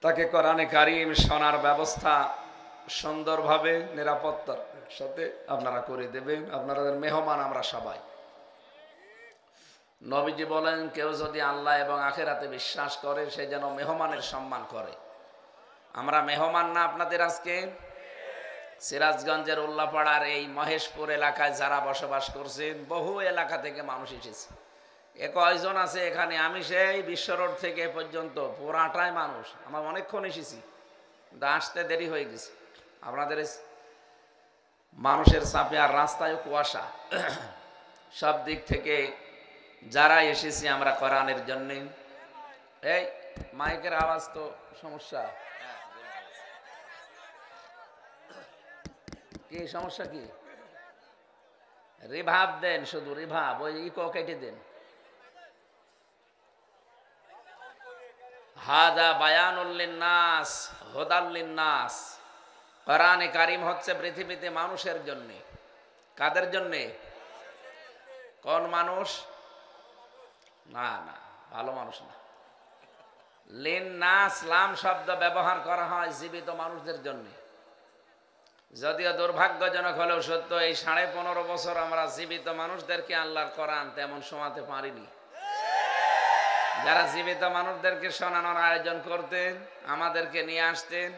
তাকে কোরআনে কারিম শোনার ব্যবস্থা সুন্দরভাবে নিরাপত্তার সাথে আপনারা করে দেবেন। আপনাদের মেহমান আমরা সবাই। নবীজি বলেন, কেউ যদি আল্লাহ এবং আখিরাতে বিশ্বাস করে সে যেন মেহমানের সম্মান করে। আমরা মেহমান না আপনাদের? আজকে সিরাজগঞ্জের উল্লাপাড়ার এই মহেশপুর এলাকায় যারা বসবাস করছেন, বহু এলাকা থেকে মানুষ এসেছে। কয়জন আছে এখানে? আমি সেই বিশ্ব রোড থেকে পর্যন্ত পুরাটাই মানুষ। আমার অনেকক্ষণ এসেছি, কিন্তু আসতে দেরি হয়ে গেছে। আপনাদের মানুষের চাপে আর রাস্তায় কুয়াশা, সব দিক থেকে যারা এসেছি আমরা কোরআনের জন্য। এই মাইকের আওয়াজ তো সমস্যা, কি সমস্যা? কি রিভাব দেন, শুধু রিভাব, ওই ইকো কেটে দেন। হাদা বায়ানুল লিন্নাস হুদাল লিন্নাস। কোরআনে কারিম হচ্ছে পৃথিবীতে মানুষের জন্য। কাদের জন্য? কোন মানুষ? না না, ভালো মানুষ না। লিন্নাস, লাম শব্দ ব্যবহার করা হয় জীবিত মানুষদের জন্য। যদিও দুর্ভাগ্যজনক হলেও সত্য, এই 15.5 বছর আমরা জীবিত মানুষদেরকে আল্লাহর কোরআন তেমন শোনাতে পারিনি। যারা জীবিত মানুষদেরকে শোনানোর আয়োজন করতেন, আমাদেরকে নিয়ে আসতেন,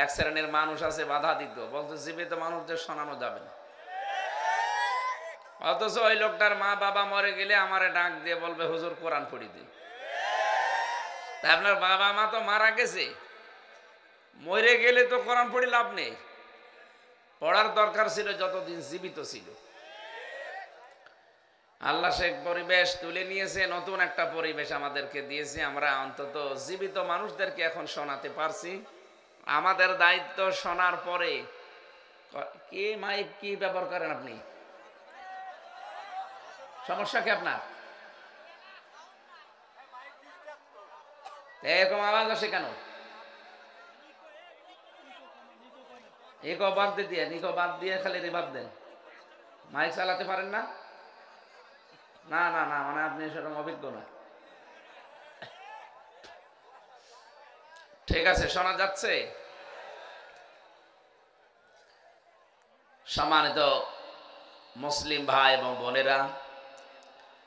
এক শ্রেণীর মানুষ আছে বাধা দিত, বলতো জীবিত মানুষদের শোনানো যাবে না। অথচ ওই লোকটার মা বাবা মরে গেলে আমারে ডাক দিয়ে বলবে, হুজুর কোরআন পড়ি দিন। তা আপনার বাবা মা তো মারা গেছে, মরে গেলে তো কোরআন পড়ি লাভ নেই। পড়ার দরকার ছিল যতদিন জীবিত ছিল। আল্লাহ সে পরিবেশ তুলে নিয়েছে, নতুন একটা পরিবেশ আমাদেরকে দিয়েছে। আমরা অন্তত জীবিত মানুষদেরকে এখন শোনাতে পারছি। আমাদের দায়িত্ব শোনার পরে। কি মাইক কি ব্যবহার করেন আপনি? সমস্যা কি আপনার? এরকম আওয়াজ আসে কেন? ইকো বাদ দিয়ে, ইকো বাদ দিয়ে খালি রিভাব দেন। মাইক চালাতে পারেন না? না না না, মানে আপনি সেরকম অভিজ্ঞ না। ঠিক আছে, শোনা যাচ্ছে? সম্মানিত মুসলিম ভাই এবং বোনেরা,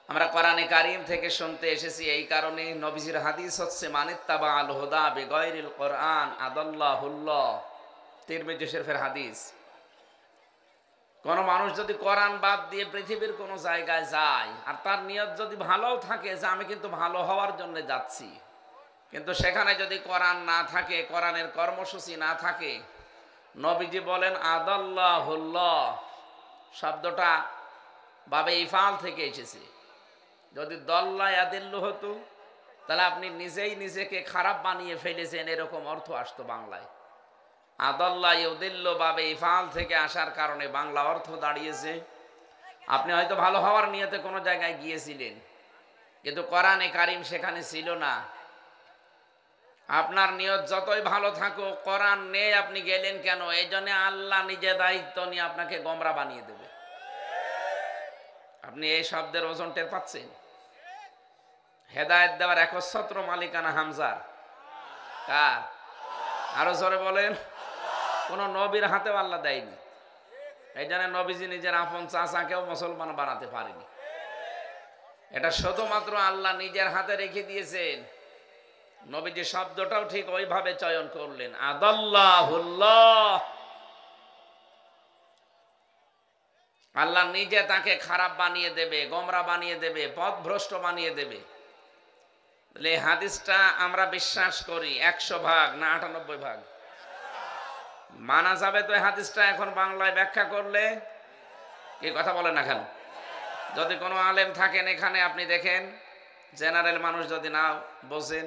আমরা কোরআনে কারিম থেকে শুনতে এসেছি এই কারণে, নবীজির হাদিস হচ্ছে মানিত্তাবা আল হুদা বিগাইরিল কোরআন আদাল্লাহুল্লাহ। তিরমিজি শরীফের হাদিস। কোন মানুষ যদি কোরআন বাদ দিয়ে পৃথিবীর কোন জায়গায় যায়, আর তার নিয়ত যদি ভালোও থাকে যে আমি কিন্তু ভালো হওয়ার জন্য যাচ্ছি, কিন্তু সেখানে যদি কোরআন না থাকে, কোরআনের কর্মসূচি না থাকে, নবীজি বলেন আদাল্লাহুল্লাহ শব্দটা বাবে ইফাল থেকে এসেছে। যদি দল্লা ইয়াদিল্লু হতো, তাহলে আপনি নিজেই নিজেকে খারাপ বানিয়ে ফেলেছেন, এরকম অর্থ আসতো বাংলায়। আদাল্লা ইউদিল্লু বাবে ইফাল থেকে আসার কারণে বাংলা অর্থ দাঁড়িয়েছে আপনি হয়তো ভালো হওয়ার নিয়তে কোনো জায়গায় গিয়েছিলেন, কিন্তু কোরআনে কারিম সেখানে ছিল না। আপনার নিয়ত যতই ভালো থাকুক, কোরআন নেই আপনি গেলেন কেন? এই জন্য আল্লাহ নিজে দায়িত্ব নিয়ে আপনাকে গোমরা বানিয়ে দেবে। আপনি এই শব্দের ওজন টের পাচ্ছেন? হেদায়েত দেওয়ার একচ্ছত্র মালিকানা হামজার। কার? আরো জোরে বলেন। কোন নবীর হাতেও আল্লাহ দেয়নি। এই জন্য নবীজি নিজের আপন চাচাকেও মুসলমান বানাতে পারেনি। এটা শুধুমাত্র আল্লাহ নিজের হাতে রেখে দিয়েছেন। নবীজি শব্দটাও ঠিক ওইভাবে চয়ন করলেন, আদাল্লাহুল্লাহ। আল্লাহ নিজে তাকে খারাপ বানিয়ে দেবে, গোমরা বানিয়ে দেবে, পথভ্রষ্ট বানিয়ে দেবে। এই হাদিসটা আমরা বিশ্বাস করি 100 ভাগ না 98 ভাগ মানা যাবে। তো এই হাদিসটা এখন বাংলায় ব্যাখ্যা করলে কি কথা বলেন না কেন? যদি কোনো আলেম থাকেন এখানে, আপনি দেখেন, জেনারেল মানুষ যদি না বোঝেন,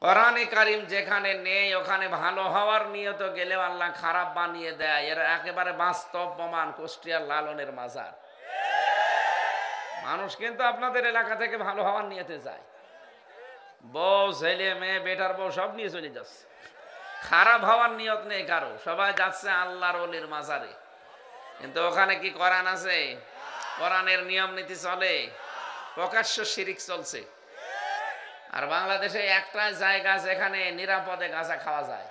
কোরআনে কারীম যেখানে নেই ওখানে ভালো হওয়ার নিয়ত গেলেও আল্লাহ খারাপ বানিয়ে দেয়। এর একেবারে বাস্তব প্রমাণ কুষ্টিয়ার লালনের মাজার। মানুষ কিন্তু আপনাদের এলাকা থেকে ভালো হওয়ার নিয়তে যায়, বউ ছেলে মেয়ে বেটার বউ সব নিয়ে চলে যাচ্ছে, খারাপ হওয়ার নিয়ত নেই কারো, সবাই যাচ্ছে আল্লাহর ওলির মাজারে। কিন্তু ওখানে কি কোরআন আছে? কোরআনের নিয়ম নীতি চলে? প্রকাশ্য শিরিক চলছে। আর বাংলাদেশে একটা জায়গা যেখানে নিরাপদে গাঁজা খাওয়া যায়,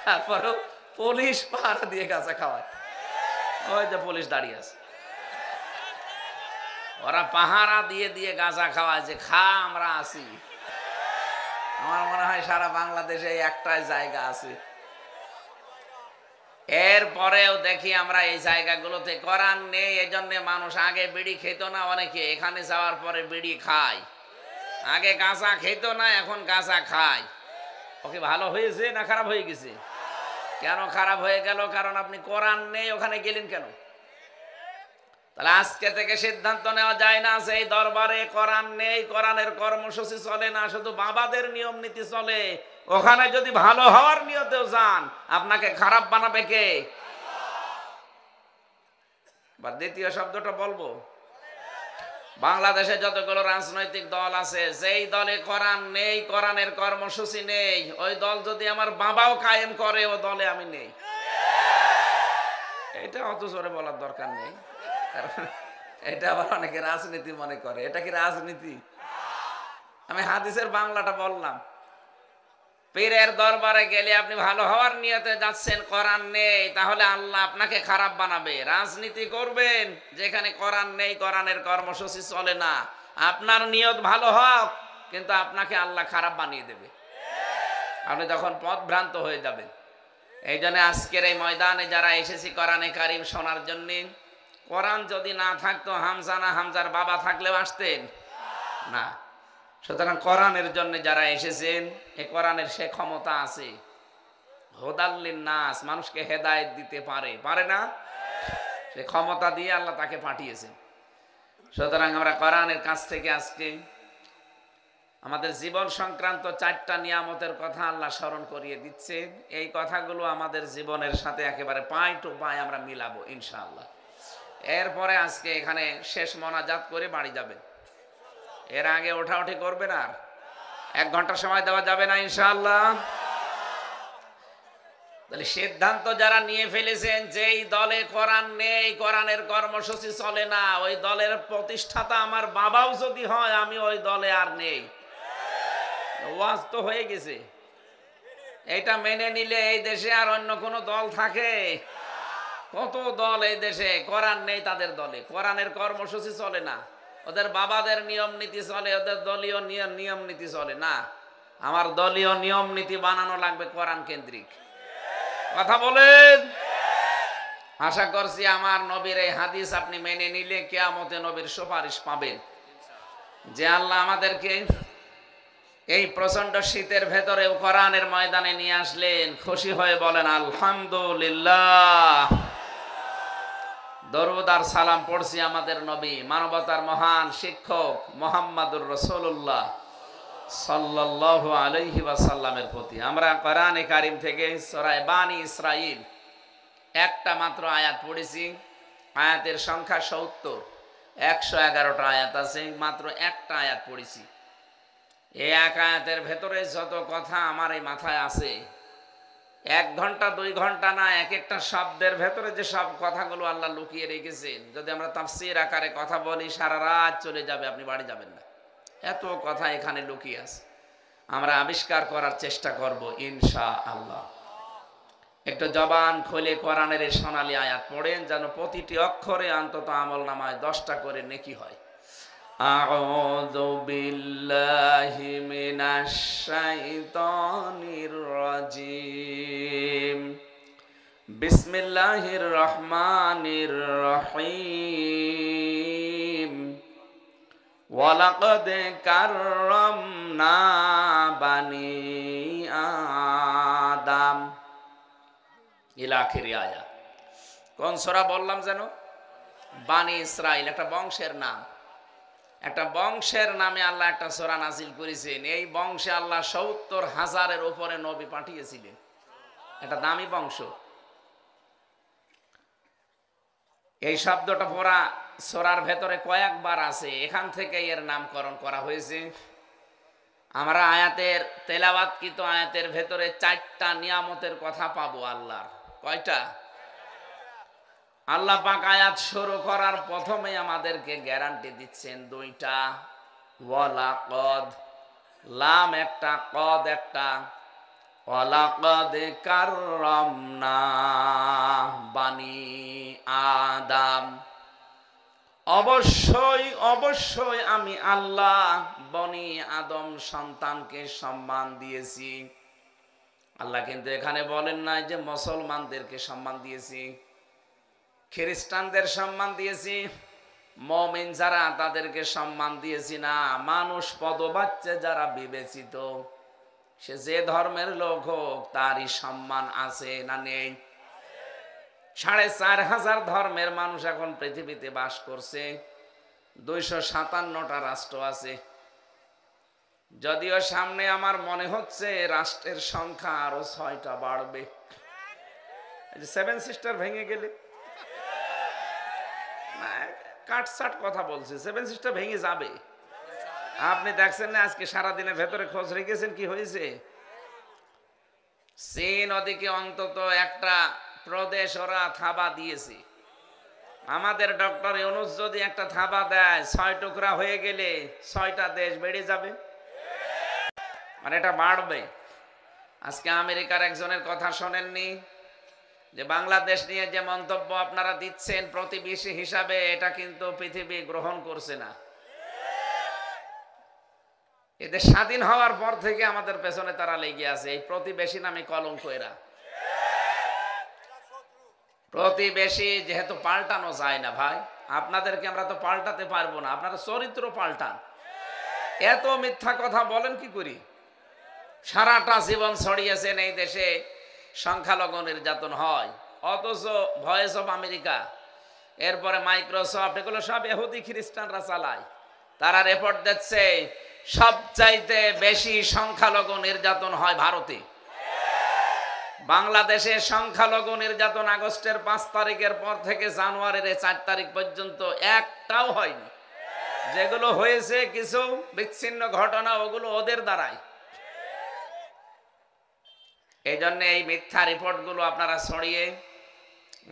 তারপরেও পুলিশ পাহারা দিয়ে গাঁজা খাওয়ায়। ওই যে পুলিশ দাঁড়িয়ে আছে, ওরা পাহারা দিয়ে দিয়ে গাঁজা খাওয়ায় যে খা আমরা আছি। আমার মনে হয় সারা বাংলাদেশে একটাই জায়গা আছে। এরপরেও দেখি আমরা এই জায়গাগুলোতে কোরআন নেই, এই জন্য মানুষ আগে বিড়ি খেত না, অনেকে এখানে যাওয়ার পরে বিড়ি খায়। আগে গাঁজা খেত না, এখন গাঁজা খায়। ওকে ভালো হয়েছে না খারাপ হয়ে গেছে? কেন খারাপ হয়ে গেল? কারণ আপনি কোরআন নেই ওখানে গেলেন কেন? তাহলে আজকে থেকে সিদ্ধান্ত নেওয়া যায় না যে এই দরবারে কোরআন নেই, কোরআনের কর্মসূচি চলে না, শুধু বাবাদের নিয়ম নীতি চলে। ওখানে যদি ভালো হওয়ার নিয়তেও যান, আপনাকে খারাপ বানাবে কে? বা দ্বিতীয় শব্দটা বলবো, বাংলাদেশে যতগুলো রাজনৈতিক দল আছে, যেই দলে কোরআন নেই, কোরআনের কর্মসূচি নেই, ওই দল যদি আমার বাবাও কায়েম করে, ও দলে আমি নেই। এটা অত জোরে বলার দরকার নেই, এটা আবার অনেকে রাজনীতি মনে করে। এটা কি রাজনীতি? আমি হাদিসের বাংলাটা বললাম। পীরের দরবারে গেলে আপনি ভালো হওয়ার নিয়তে যাচ্ছেন, কোরআন নেই, তাহলে আল্লাহ আপনাকে খারাপ বানাবে। রাজনীতি করবেন যেখানে কোরআন নেই, কোরআনের কর্মসূচি চলে না, আপনার নিয়ত ভালো হোক, কিন্তু আপনাকে আল্লাহ খারাপ বানিয়ে দেবে। আপনি তখন পথভ্রান্ত হয়ে যাবেন। এই জন্য আজকের এই ময়দানে যারা এসেছি কোরআনে কারীম শোনার জন্য, কোরআন যদি না থাকতো, হামজা না হামজার বাবা থাকলেও আসতেন না। সুতরাং কোরআনের জন্য যারা এসেছেন, এই কোরআনের সে ক্ষমতা আছে, হুদাল্লিন নাস, মানুষকে হেদায়েত দিতে পারে, পারে না? সে ক্ষমতা দিয়ে আল্লাহ তাকে পাঠিয়েছেন। সুতরাং আমরা কোরআনের কাছ থেকে আজকে আমাদের জীবন সংক্রান্ত 4টা নিয়ামতের কথা আল্লাহ স্মরণ করিয়ে দিচ্ছেন। এই কথাগুলো আমাদের জীবনের সাথে একেবারে পাই টু পাই আমরা মিলাবো ইনশাআল্লাহ। এরপরে আজকে এখানে শেষ মোনাজাত করে বাড়ি যাবেন। এর আগে ওঠাউঠি করবেন, আর 1 ঘন্টা সময় দেওয়া যাবে না ইনশাআল্লাহ। তাহলে সিদ্ধান্ত যারা নিয়ে ফেলেছেন যেই দলে কোরআন নেই, কোরআনের কর্মসূচি চলে না, ওই দলের প্রতিষ্ঠাতা আমার বাবাও যদি হয়, আমি ওই দলে আর নেই। ওয়াজ তো হয়ে গেছে। এটা মেনে নিলে এই দেশে আর অন্য কোনো দল থাকে? কত দল এই দেশে, কোরআন নেই তাদের দলে, কোরআনের কর্মসূচি চলে না, ওদের বাবাদের নিয়ম নীতি চলে, ওদের দলীয় নিয়ম নীতি চলে না। আমার দলীয় নিয়ম নীতি বানানো লাগবে কোরআন কেন্দ্রিক। কথা বলেন। আশা করছি আমার নবীর এই হাদিস আপনি মেনে নিলে কিয়ামতে নবীর সুপারিশ পাবেন, যে আল্লাহ আমাদেরকে এই প্রচন্ড শীতের ভেতরে কোরআনের ময়দানে নিয়ে আসলেন। খুশি হয়ে বলেন আলহামদুলিল্লাহ। দরুদ আর সালাম পড়ছি আমাদের নবী, মানবতার মহান শিক্ষক মুহাম্মদুর রাসূলুল্লাহ সাল্লাল্লাহু আলাইহি ওয়াসাল্লামের প্রতি। আমরা কোরআনে কারীম থেকে সূরা বানী ইসরাঈল একটা মাত্র আয়াত পড়েছি। আয়াতের সংখ্যা 70, 111টা আয়াত আছে, মাত্র একটা আয়াত পড়েছি। এই এক আয়াতের ভেতরে যত কথা আমার এই মাথায় আছে, 1 ঘন্টা 2 ঘন্টা না, এক একটা শব্দের ভেতরে যে সব কথাগুলো আল্লাহ লুকিয়ে রেখেছেন, যদি আমরা তাফসীর আকারে কথা বলি সারা রাত চলে যাবে, আপনি বাড়ি যাবেন না। এত কথা এখানে লুকিয়ে আছে, আমরা আবিষ্কার করার চেষ্টা করব ইনশাআল্লাহ। একটু জবান খুলে কোরআনের এই সোনালী আয়াত পড়েন, যেন প্রতিটি অক্ষরে অন্তত আমল নামায় 10টা করে নেকি হয়। আউযু বিল্লাহি মিনাশ শাইতানির রাজিম। বিসমিল্লাহির রহমানির রহিম। ওয়ালাকাদ কাররামনা বানি আদম ইলা আখিরি আয়াত। কোন সূরা বললাম যেন? বানি ইসরাইল, একটা বংশের নাম। একটা বংশের নামে আল্লাহ একটা সূরা নাজিল করেছেন। এই বংশে আল্লাহ ৭০,০০০-এর উপরে নবী পাঠিয়েছিলেন। একটা দামি বংশ। এই শব্দটা পুরা সূরার ভেতরে কয়েকবার আছে, এখান থেকে এর নামকরণ করা হয়েছে। আমরা আয়াতের তেলাওয়াতকৃত আয়াতের ভেতরে ৪টা নিয়ামতের কথা পাবো আল্লাহর। কয়টা? আল্লাহ পাক আয়াত শুরু করার প্রথমে আমাদেরকে গ্যারান্টি দিচ্ছেন ২টা। ওয়ালাকাদ, লাম একটা, কদ একটা। ওয়ালাকাদ কাররামনা বানি আদম, অবশ্যই অবশ্যই আমি আল্লাহ বনি আদম সন্তানকে সম্মান দিয়েছি। আল্লাহ কিন্তু এখানে বলেন নাই যে মুসলমানদেরকে সম্মান দিয়েছি, খ্রিস্টানদের সম্মান দিয়েছি, মুমিন যারা তাদেরকে সম্মান দিয়েছি না। মানুষ পদবাচ্চা যারা বিবেচিত, সে যে ধর্মের লোক হোক তারই সম্মান আছে না নেই? ৪,৫০০ ধর্মের মানুষ এখন পৃথিবীতে বাস করছে। ২৫৭টা রাষ্ট্র আছে। যদিও সামনে আমার মনে হচ্ছে রাষ্ট্রের সংখ্যা আরো ৬টা বাড়বে। সেভেন সিস্টার ভেঙে গেলে কাটসাট কথা বলছে, সেভেন সিস্টার ভেঙে যাবে। আপনি দেখছেন না আজকে সারাদিনের ভেতরে খোঁজ রেখেছেন কি হয়েছে? চীন ওদিকে অন্তত একটা প্রদেশ ওরা থাবা দিয়েছে। আমাদের ডক্টর ইউনূস যদি একটা থাবা দেয়, ৬ টুকরা হয়ে গেলে ৬টা দেশ বেড়ে যাবে, আর এটা বাড়বে। আজকে আমেরিকার একজনের কথা শোনেননি যে বাংলাদেশ নিয়ে যে মন্তব্য আপনারা দিচ্ছেন প্রতিবেশী হিসাবে, এটা কিন্তু পৃথিবী গ্রহণ করছে না। এদের স্বাধীন হওয়ার পর থেকে আমাদের পেছনে তারা লেগে আছে, এই প্রতিবেশী নামে কলঙ্ক। এরা প্রতিবেশী যেহেতু পাল্টানো যায় না ভাই, আপনাদেরকে আমরা তো পাল্টাতে পারবো না, আপনারা চরিত্র পাল্টান। এত মিথ্যা কথা বলেন কি করি? সারাটা জীবন ছড়িয়েছেন এই দেশে সংখ্যালঘু নির্যাতন হয়, অথচ ভয়েস অফ আমেরিকা, এরপরে মাইক্রোসফট, এগুলো সব ইহুদি খ্রিস্টানরা চালায়। তারা রিপোর্ট দিচ্ছে সবচাইতে বেশি সংখ্যালঘু নির্যাতন হয় ভারতে। বাংলাদেশে সংখ্যালঘু নির্যাতন আগস্টের ৫ তারিখের পর থেকে জানুয়ারির ৪ তারিখ পর্যন্ত একটাও হয়নি। যেগুলো হয়েছে কিছু বিচ্ছিন্ন ঘটনা, ওগুলো ওদের দ্বারাই। এই জন্য এই মিথ্যা রিপোর্টগুলো আপনারা ছড়িয়ে,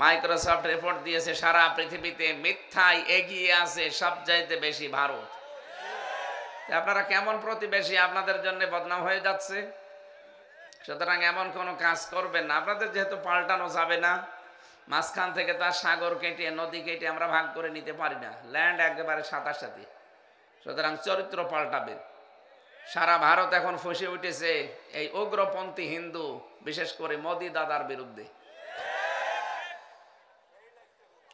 মাইক্রোসফট রিপোর্ট দিয়েছে সারা পৃথিবীতে মিথ্যায় এগিয়ে আছে সবচাইতে বেশি ভারত। আপনারা কেমন প্রতিবেশী? আপনাদের জন্য বদনাম হয়ে যাচ্ছে। সুতরাং এমন কোনো কাজ করবেন না। আপনাদের যেহেতু পাল্টানো যাবে না, মাঝখান থেকে তার সাগর কেটে নদী কেটে আমরা ভাগ করে নিতে পারি না, ল্যান্ড একেবারে সাথে। সুতরাং চরিত্র পাল্টাবে। সারা ভারত এখন ফুঁসে উঠেছে এই উগ্রপন্থী হিন্দু, বিশেষ করে মোদি দাদার বিরুদ্ধে।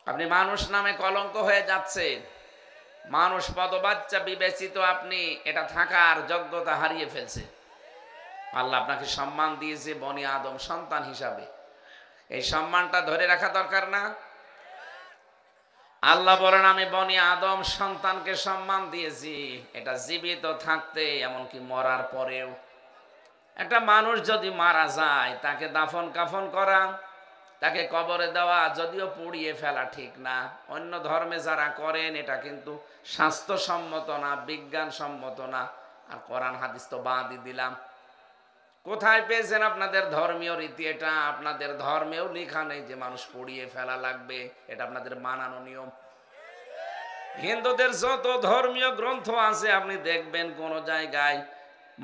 আপনি মানুষ নামে কলঙ্ক হয়ে যাচ্ছে, মানুষ পদবাচ্চা বিবেচিত, আপনি এটা থাকার যোগ্যতা হারিয়ে ফেলছে। আল্লাহ আপনাকে সম্মান দিয়েছে বনি আদম সন্তান হিসাবে, এই সম্মানটা ধরে রাখা দরকার না? আল্লাহ বলেন আমি বনি আদম সন্তানকে সম্মান দিয়েছি, এটা জীবিত থাকতে এমনকি মরার পরেও। একটা মানুষ যদি মারা যায়, তাকে দাফন কাফন করা, তাকে কবরে দেওয়া, যদিও পুড়িয়ে ফেলা ঠিক না, অন্য ধর্মে যারা করেন এটা কিন্তু স্বাস্থ্যসম্মত না, বিজ্ঞানসম্মত না। আর কোরআন হাদিস তো বাদই দিলাম। কোথায় পেয়েছেন আপনাদের ধর্মীয় রীতি? এটা আপনাদের ধর্মেও লেখা নেই যে মানুষ পুড়িয়ে ফেলা লাগবে, এটা আপনাদের মানানো নিয়ম। হিন্দুদের যত ধর্মীয় গ্রন্থ আছে আপনি দেখবেন কোন জায়গায়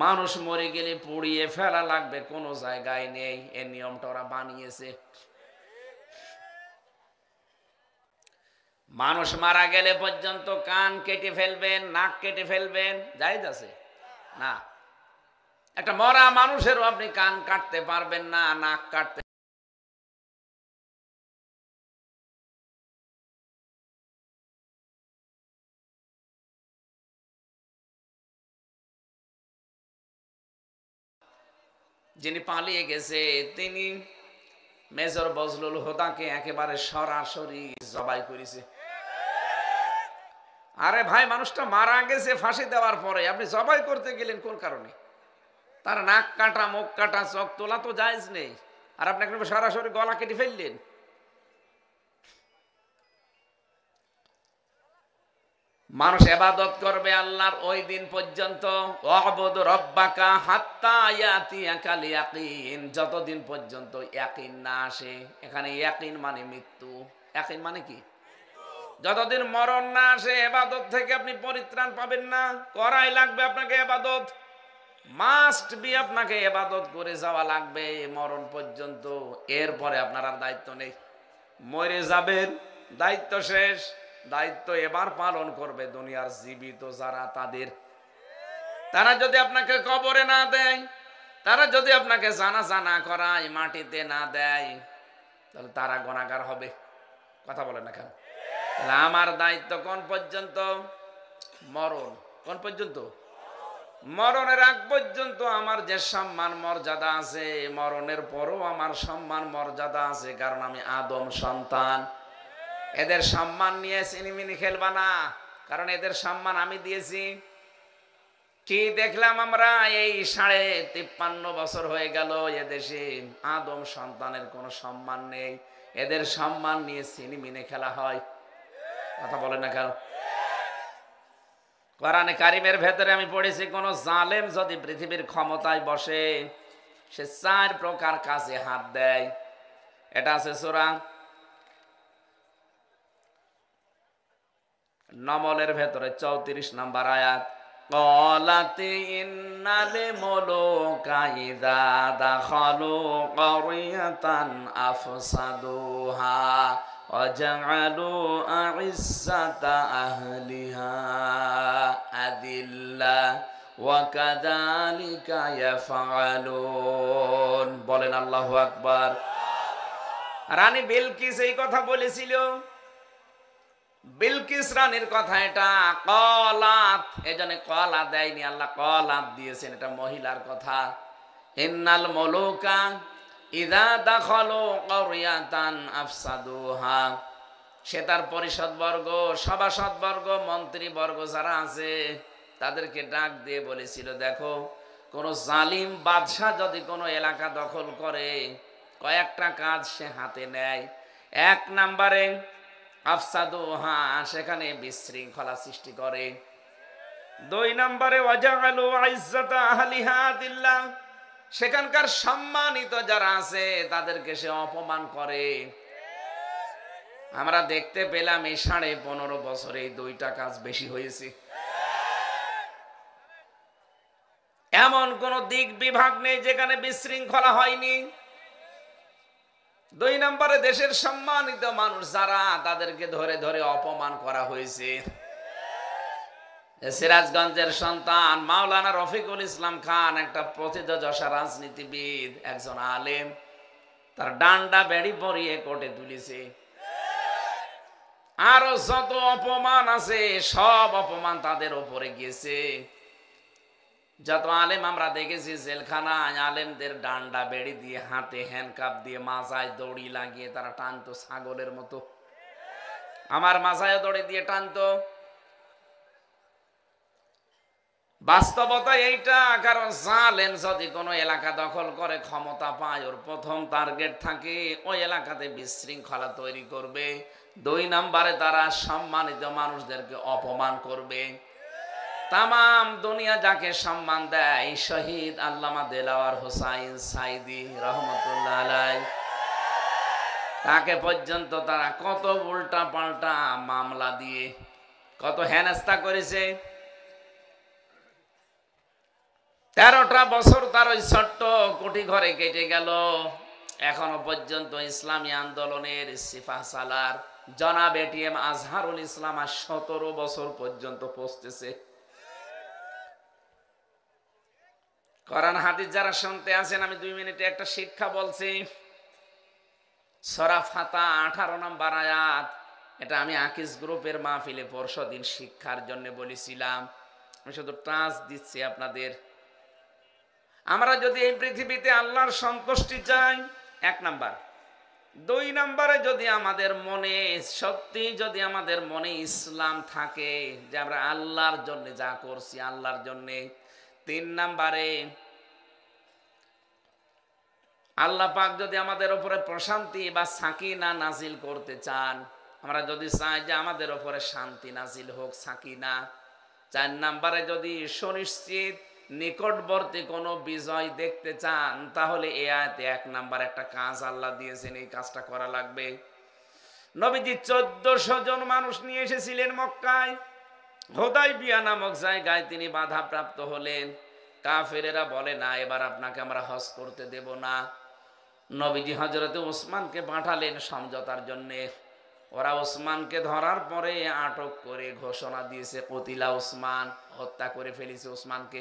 মানুষ মরে গেলে পুড়িয়ে ফেলা লাগবে, কোন জায়গায় নেই। এই নিয়মটা ওরা বানিয়েছে। মানুষ মারা গেলে পর্যন্ত কান কেটে ফেলবেন, নাক কেটে ফেলবেন, জায়েজ আছে না? একটা মরা মানুষেরও আপনি কান কাটতে পারবেন না, নাক কাটতে। যিনি পালিয়ে গেছে তিনি মেজর বজলুল হুদাকে একেবারে সরাসরি জবাই করেছে। আরে ভাই, মানুষটা মারা গেছে ফাঁসি দেওয়ার পরে আপনি জবাই করতে গেলেন কোন কারণে? তার নাক কাটা, মুখ কাটা, চোখ তোলা তো জায়েজ নেই, আর আপনি সরাসরি গলা কেটে ফেললেন। মানুষ ইবাদত করবে আল্লাহর ওই দিন পর্যন্ত, ওয়াবুদ রাব্বাকা হাত্তা ইয়াতিয়াকাল ইয়াকিন, যতদিন পর্যন্ত ইয়াকিন না আসে। এখানে ইয়াকিন মানে মৃত্যু, ইয়াকিন মানে কি? যতদিন মরণ না আসে ইবাদত থেকে আপনি পরিত্রাণ পাবেন না। করাই লাগবে আপনাকে ইবাদত, মাস্ট বি, আপনাকে ইবাদত করে যাওয়া লাগবে মরণ পর্যন্ত। এরপরে আপনার আর দায়িত্ব নেই, মরে যাবেন, দায়িত্ব শেষ। দায়িত্ব এবার পালন করবে দুনিয়ার জীবিত যারা, তারা যদি আপনাকে কবরে না দেয়, তারা যদি আপনাকে জানাজা না করায়, মাটিতে না দেয়, তাহলে তারা গুনাহগার হবে। কথা বলেন না কেন? তাহলে আমার দায়িত্ব কোন পর্যন্ত? মরণ। কোন পর্যন্ত? মরণের আগ পর্যন্ত আমার যে সম্মান মর্যাদা আছে, মরণের পরও আমার সম্মান মর্যাদা আছে, কারণ আমি আদম সন্তান। এদের সম্মান নিয়ে সিনেমিনি খেলবা না, কারণ এদের সম্মান আমি দিয়েছি। কি দেখলাম আমরা এই 53.5 বছর হয়ে গেল এদেশে আদম সন্তানের কোনো সম্মান নেই। এদের সম্মান নিয়ে সিনেমিনি খেলা হয়। কথা বলেন না কেন? কোরআনে কারিমের ভেতরে আমি পড়েছি, কোন জালেম যদি পৃথিবীর ক্ষমতায় বসে, সে 4 প্রকার কাজে হাত দেয়। এটা আছে সূরা নমলের ভেতরে 34 নম্বর আয়াত। ক্বালাতি ইন্নাল মুলুকা ইযা দাখালু ক্বরিয়াতান আফসাদুহা ওয়া জাআলু আ'iজ্জাতা আহলিহা আদিল্লা ওয়া কাযালিকা ইয়াফআলুন। বলেন আল্লাহু আকবার। রানী বিলকিস এই কথা বলেছিল। বিলকিস রানীর কথা এটা। কলাত, এজন্য কলা দেয়নি, আল্লাহ কলাত দিয়েছেন, এটা মহিলার কথা। ইন্নাল মুলুকা ইযা দাখালু ক্বরিয়াতান আফসাদুহা, সে তার পরিষদবর্গ, সভাসদবর্গ, মন্ত্রীবর্গ যারা আছে তাদেরকে ডাক দিয়ে বলেছিল, দেখো কোন জালিম বাদশা যদি কোনো এলাকা দখল করে, কয়েকটা কাজ সে হাতে নেয়। 1 নম্বরে আফসাদুহা, সেখানে বিশৃঙ্খলা সৃষ্টি করে। 2 নম্বরে ওয়াজাআলু আ'iজ্জাতা আহলিহা আদিল্লা, সেখানকার সম্মানিত যারা আছে তাদেরকে সে অপমান করে। আমরা দেখতে পেলাম এই 15.5 বছরে এই 2টা কাজ বেশি হয়েছে। এমন কোন দিক বিভাগ নেই যেখানে বিশৃঙ্খলা হয়নি। 2 নম্বরে দেশের সম্মানিত মানুষ যারা, তাদেরকে ধরে ধরে অপমান করা হয়েছে। সিরাজগঞ্জের সন্তান মাওলানা রফিকুল ইসলাম খান, একটা প্রথিতযশা রাজনীতিবিদ, একজন আলেম, তার ডান্ডা বেড়ি পরিয়ে কোর্টে তুলেছে। আরো যত অপমান আছে সব অপমান তাদের উপরে গিয়েছে। যত আলেম আমরা দেখেছি জেলখানায়, আলেমদের ডান্ডা বেড়ি দিয়ে, হাতে হ্যান্ডকাপ দিয়ে, মাজায় দড়ি লাগিয়ে তারা টানতো ছাগলের মতো। আমার মাজায় দড়ি দিয়ে টানতো। বাস্তবতা এইটা, কারণ জালেম যদি কোনো এলাকা দখল করে, ক্ষমতা পায়, ওর প্রথম টার্গেট থাকে ওই এলাকাতে বিশৃঙ্খলা তৈরি করবে। 2 নম্বরে তারা সম্মানিত মানুষদেরকে অপমান করবে। তামাম দুনিয়া যাকে সম্মান দেয়, শহীদ আল্লামা দেলাওয়ার হোসাইন সাইদি রহমতুল্লাহ আলাইহি, তাকে পর্যন্ত তারা কত উল্টা পাল্টা মামলা দিয়ে কত হেনস্থা করেছে। 13টা বছর তার ওই ছোট্ট কুটি ঘরে কেটে গেল। এখনো পর্যন্ত ইসলামী আন্দোলনের সিপাহ সালার জনাব এটিএম আজহারুল ইসলাম আর 17 বছর পর্যন্ত পৌঁছতেছে। কোরআন হাদিস যারা শুনতে আছেন, আমি 2 মিনিটে একটা শিক্ষা বলছি। সূরা ফাতা 18 নম্বর আয়াত, এটা আমি আকিস গ্রুপের মাহফিলে পরশুদিন শিক্ষার জন্য বলেছিলাম। আমি শুধু টাচ দিচ্ছি আপনাদের। আমরা যদি এই পৃথিবীতে আল্লাহর সন্তুষ্টি চাই, 1 নাম্বার। 2 নম্বরে যদি আমাদের মনে সত্যি যদি আমাদের মনে ইসলাম থাকে, যে আমরা আল্লাহর জন্য যা করছি আল্লাহর জন্য। 3 নম্বরে আল্লাহ পাক যদি আমাদের উপরে প্রশান্তি বা সাকিনা নাজিল করতে চান, আমরা যদি চাই যে আমাদের উপরে শান্তি নাজিল হোক, সাকিনা। 4 নম্বরে যদি সুনিশ্চিত নিকটবর্তী কোনো বিজয় দেখতে চান, তাহলে এই আয়াতে 1 নাম্বার একটা কাজ আল্লাহ দিয়েছেন, এই কাজটা করা লাগবে। নবীজি 1400 জন মানুষ নিয়ে এসেছিলেন মক্কায়। হুদাইবিয়া নামক জায়গায় তিনি বাধাপ্রাপ্ত হলেন। কাফেরেরা বলে, না এবার আপনাকে আমরা হজ করতে দেব না। নবীজি হযরতে ওসমানকে পাঠালেন সমঝোতার জন্য। ওরা ওসমানকে ধরার পরে আটক করে ঘোষণা দিয়েছে, কতিলা ওসমান, হত্যা করে ফেলেছে ওসমানকে।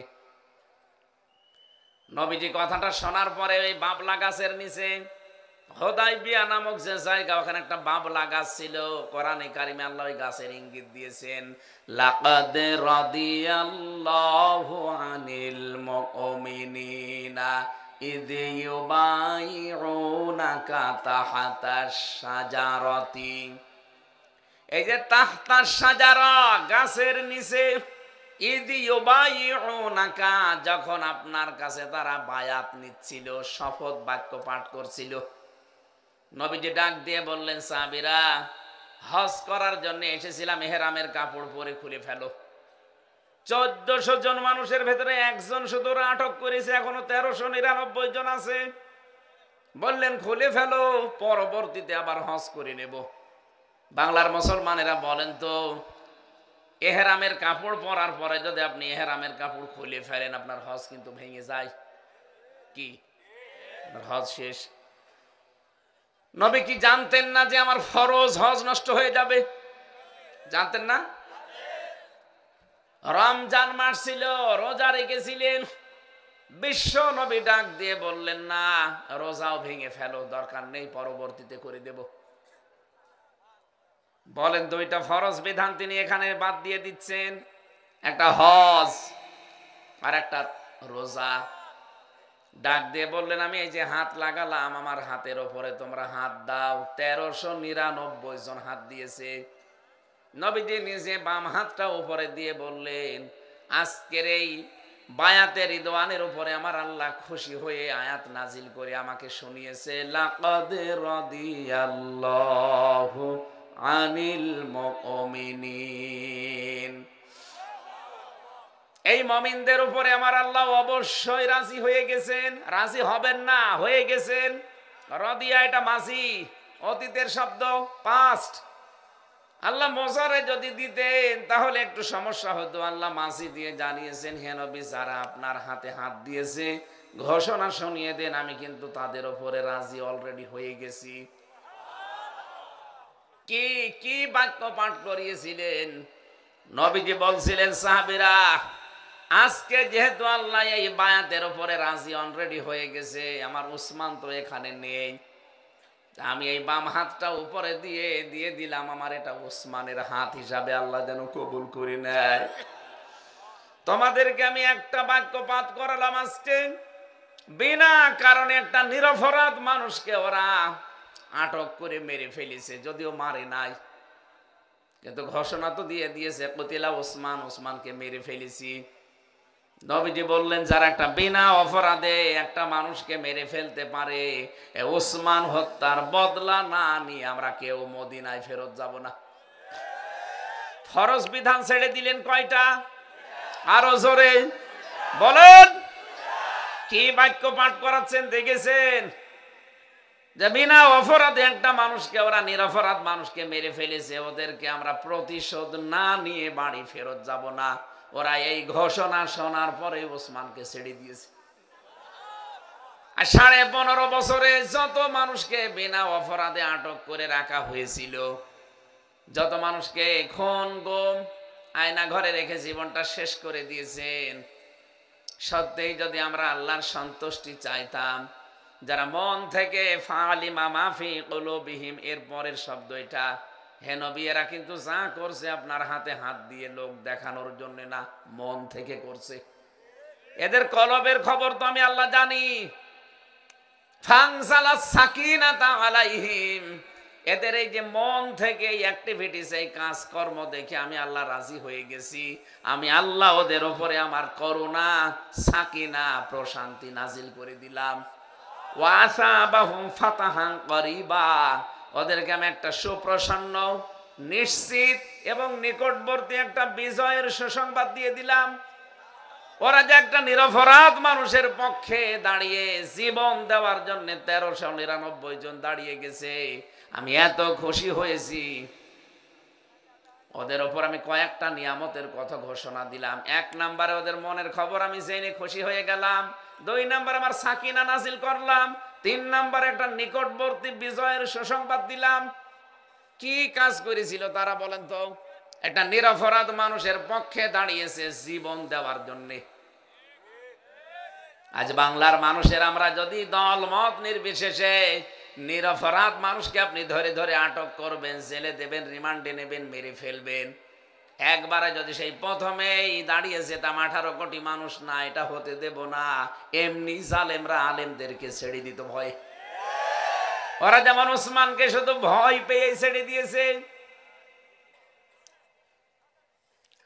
নবীজি কথাটা শোনার পরে ওই বাবলা গাছের নিচে, হুদাইবিয়া নামক যে জায়গা, ওখানে একটা বাবলা গাছ ছিল। কোরআনে কারিমে আল্লাহ ওই গাছের ইঙ্গিত দিয়েছেন, লাকাদ রাদিয়াল্লাহু আনিল মুমিনিনা ইয ইউবাইউনাকা তাহতাশ শাজারাতি। এই যে তাহতাশ শাজারা, গাছের নিচে, ইয ইউবাইউনাকা, যখন আপনার কাছে তারা বায়াত নিচ্ছিল, শপথ বাক্য পাঠ করছিল, নবীজি ডাক দিয়ে বললেন, সাহাবীরা হজ করার জন্য এসেছিলাম, ইহরামের কাপড় পরে খুলে ফেলো। 1400 জন মানুষের ভেতরে একজন শুধু আটক করেছে, এখনো 1399 জন আছে। বললেন খুলে ফেলো, পরবর্তীতে আবার হজ করে নেব। বাংলার মুসলমানেরা বলেন তো, ইহরামের কাপড় পরার পরে যদি আপনি ইহরামের কাপড় খুলে ফেলেন, আপনার হজ কিন্তু ভেঙে যায়। কি আপনার হজ শেষ? নবী কি জানতেন না যে আমার ফরজ হজ নষ্ট হয়ে যাবে? জানতেন না? রমজান মাস ছিল, রোজা রেখেছিলেন। বিশ্ব নবী ডাক দিয়ে বললেন, না রোজাও ভেঙে ফেলো, দরকার নেই, পরবর্তীতে করে দেব। বলেন, 2টা ফরজ বিধান তিনি এখানে বাদ দিয়ে দিচ্ছেন, একটা হজ আর একটা রোজা। ডাক দিয়ে বললেন, আমি এই যে হাত লাগালাম, আমার হাতের ওপরে তোমরা হাত দাও। 1399 জন হাত দিয়েছে। নবীজি নিজে বাম হাতটা উপরে দিয়ে বললেন, আজকের এই বায়াতে রিদওয়ানের উপরে আমার আল্লাহ খুশি হয়ে আয়াত নাজিল করে আমাকে শুনিয়েছে, লাকাদ রাদিয়াল্লাহু আনিল মুমিনিন। এই মুমিনদের উপরে আমার আল্লাহ অবশ্যই রাজি হয়ে গেছেন। রাজি হবেন না, হয়ে গেছেন। রাদিয়া এটা মাঝি, অতীতের শব্দ, পাস্ট। আল্লাহ মোজারে যদি দিতেন তাহলে একটু সমস্যা হতো। আল্লাহ মাঝি দিয়ে জানিয়েছেন, হে নবী, যারা আপনার হাতে হাত দিয়েছে ঘোষণা শুনিয়ে দেন, আমি কিন্তু তাদের উপরে রাজি অলরেডি হয়ে গেছি। কি কি বাক্য পাঠ করিয়েছিলেন? নবীজি বলছিলেন, সাহাবীরা আজকে যেহেতু আল্লাহ এই বায়াতের উপরে রাজি অলরেডি হয়ে গেছে, আমার উসমান তো এখানে নেই, আমি এই বাম হাতটা উপরে দিয়ে দিলাম, আমার এটা উসমানের হাত হিসাবে আল্লাহ যেন কবুল করে নেয়। তোমাদেরকে আমি একটা বাক্য পাঠ করালাম আজকে, বিনা কারণে একটা নিরপরাধ মানুষকে ওরা আটক করে মেরে ফেলেছে, যদিও মারে নাই, কিন্তু ঘোষণা তো দিয়ে দিয়েছে, কতিলা ওসমান, ওসমানকে মেরে ফেলেছি। নবীজি বললেন, যারা একটা বিনা অপরাধে একটা মানুষকে মেরে ফেলতে পারে, ওসমান হত্যার বদলা না নিয়ে আমরা কেউ মদিনায় ফেরত যাব না। ফরজ বিধান ছেড়ে দিলেন কয়টা? আরো জোরে বলেন। কি বাক্য পাঠ করাচ্ছেন দেখেছেন? যে বিনা অপরাধে একটা মানুষকে ওরা নিরপরাধ মানুষকে মেরে ফেলেছে, ওদেরকে আমরা প্রতিশোধ না নিয়ে বাড়ি ফেরত যাব না। ওরা এই ঘোষণা শোনার পরে ওসমানকে ছেড়ে দিয়েছে। আর 15.5 বছরে যত মানুষকে বিনা অপরাধে আটক করে রাখা হয়েছিল, যত মানুষকে খুন গুম আয়না ঘরে রেখে জীবনটা শেষ করে দিয়েছেন। সত্যিই যদি আমরা আল্লাহর সন্তুষ্টি চাইতাম, যারা মন থেকে ফালিমা মাফি কুলুবিহিম, এর পরের শব্দ এটা, হে নবী, এরা কিন্তু যা করছে আপনার হাতে হাত দিয়ে লোক দেখানোর জন্য না, মন থেকে করছে। এদের কলবের খবর তো আমি আল্লাহ জানি। ফানজালাস সাকিনাতা আলাইহিম, এদের এই যে মন থেকে এই অ্যাক্টিভিটিস, এই কাজকর্ম দেখে আমি আল্লাহ রাজি হয়ে গেছি। আমি আল্লাহ ওদের উপরে আমার করুণা, সাকিনা, প্রশান্তি নাজিল করে দিলাম। ওয়াসাবাহুম ফাতাহান করিবা, ওদেরকে আমি একটা সুপ্রসন্ন, নিশ্চিত এবং নিকটবর্তী একটা বিজয়ের সুসংবাদ দিয়ে দিলাম। ওরা যে একটা নিরপরাধ মানুষের পক্ষে দাঁড়িয়ে জীবন দেওয়ার জন্য 1399 জন দাঁড়িয়ে গেছে, আমি এত খুশি হয়েছি। ওদের ওপর আমি কয়েকটা নিয়ামতের কথা ঘোষণা দিলাম। 1 নম্বরে ওদের মনের খবর আমি জেনে খুশি হয়ে গেলাম। 2 নম্বরে আমার সাকিনা নাজিল করলাম। 3 নম্বরে একটা নিকটবর্তী বিজয়ের সুসংবাদ দিলাম। কি কাজ করেছিল তারা বলেন তো? একটা নিরপরাধ মানুষের পক্ষে দাঁড়িয়েছে জীবন দেওয়ার জন্য। আজ বাংলার মানুষের আমরা যদি দল মত নির্বিশেষে নিরপরাধ মানুষকে আপনি ধরে ধরে আটক করবেন, জেলে দেবেন, রিমান্ডে নেবেন, মেরে ফেলবেন, একবারে যদি সেই প্রথমেই দাঁড়িয়ে যেতাম 18 কোটি মানুষ, না এটা হতে দেব না। এমনি জালেমরা আলেমদেরকে ছেড়ে দিত ভয়। ওরা যেমন ওসমানকে শুধু ভয় পেয়ে ছেড়ে দিয়েছে,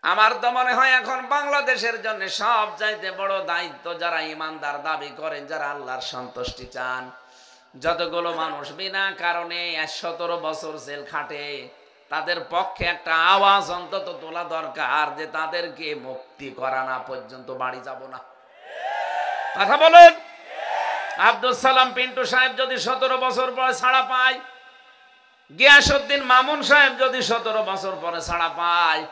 আমার তো মনে হয় এখন বাংলাদেশের জন্য সব চাইতে বড় দায়িত্ব, যারা ইমানদার দাবি করেন, যারা আল্লাহর সন্তুষ্টি চান, যতগুলো মানুষ বিনা কারণে 17 বছর জেল খাটে, তাদের পক্ষে একটা আওয়াজ অন্তত তোলা দরকার যে তাদেরকে মুক্তি করা না পর্যন্ত বাড়ি যাব না। কথা বলেন। আব্দুল সালাম পিন্টু সাহেব যদি 17 বছর পরে ছাড়া পায়, গিয়াসউদ্দিন মামুন সাহেব যদি 17 বছর পরে ছাড়া পায়,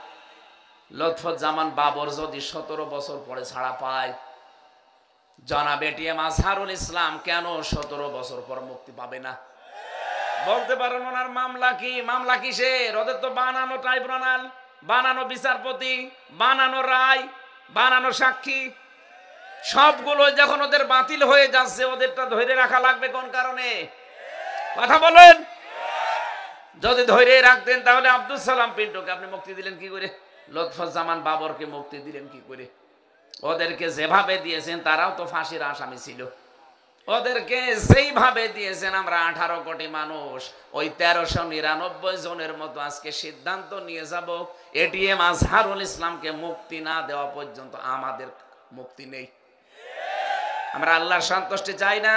লুৎফুজ্জামান বাবর যদি 17 বছর পরে ছাড়া পায়, জনাব এটিএম আজহারুল ইসলাম কেন 17 বছর পর মুক্তি পাবে না? বলতে পারেন ওনার মামলা কি? মামলা কিসের? ওদের তো বানানো ট্রাইব্যুনাল, বানানো বিচারপতি, বানানো রায়, বানানো সাক্ষী, সবগুলো যখন ওদের বাতিল হয়ে যাচ্ছে, ওদেরটা ধরে রাখা লাগবে কোন কারণে? কথা বলেন। যদি ধরে রাখতেন তাহলে আব্দুল সালাম পিন্টুকে আপনি মুক্তি দিলেন কি করে? লুৎফুজ্জামান বাবরকে মুক্তি দিলেন কি করে? ওদেরকে যেভাবে দিয়েছেন, তারাও তো ফাঁসির আসামি ছিল, ওদেরকে সেইভাবে দিয়েছেন। আমরা 18 কোটি মানুষ ওই 1399 জনের মতো আজকে সিদ্ধান্ত নিয়ে যাব, এটিএম আজহারুল ইসলামকে মুক্তি না দেওয়া পর্যন্ত আমাদের মুক্তি নেই। আমরা আল্লাহর সন্তুষ্টি চাই না?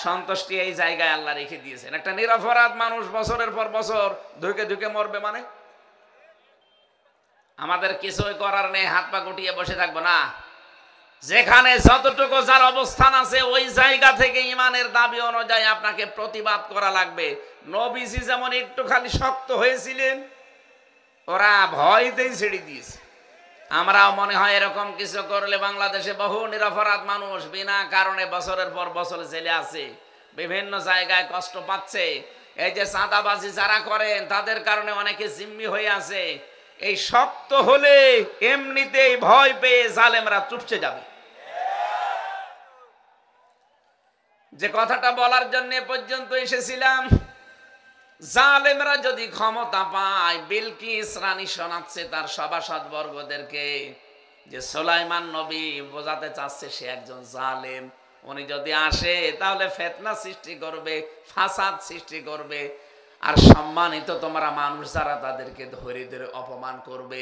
সন্তুষ্টি এই জায়গায় আল্লাহ রেখে দিয়েছেন। একটা নিরপরাধ মানুষ বছরের পর বছর ধুকে ধুকে মরবে মানে? আমাদের কিছুই করার নেই, হাত পা গুটিয়ে বসে থাকবো না। যেখানে যতটুকু যার অবস্থান আছে ওই জায়গা থেকে ইমানের দাবি অনুযায়ী আপনাকে প্রতিবাদ করা লাগবে। নবীজি যেমন একটু খালি শক্ত হয়েছিলেন, ওরা ভয়তেই ছেড়ে দিয়েছে। আমরাও মনে হয় এরকম কিছু করলে বাংলাদেশে বহু নিরপরাধ মানুষ বিনা কারণে বছরের পর বছর জেলে আছে, বিভিন্ন জায়গায় কষ্ট পাচ্ছে। এই যে চাঁদাবাজি যারা করেন, তাদের কারণে অনেকে জিম্মি হয়ে আছে। এই শক্ত হলে এমনিতেই ভয় পেয়ে জালেমরা চুপসে যাবে। যে কথাটা বলার জন্য পর্যন্ত এসেছিলাম, জালেমরা যদি ক্ষমতা পায়, বিলকিস রানী শোনাচ্ছে তার সভাসদ বর্গদেরকে যে সুলাইমান নবী বোঝাতে চাচ্ছে সে একজন জালেম। উনি যদি আসে তাহলে ফিতনা সৃষ্টি করবে, ফাসাদ সৃষ্টি করবে, আর সম্মানিত তোমরা মানুষ যারা তাদেরকে ধরে ধরে অপমান করবে।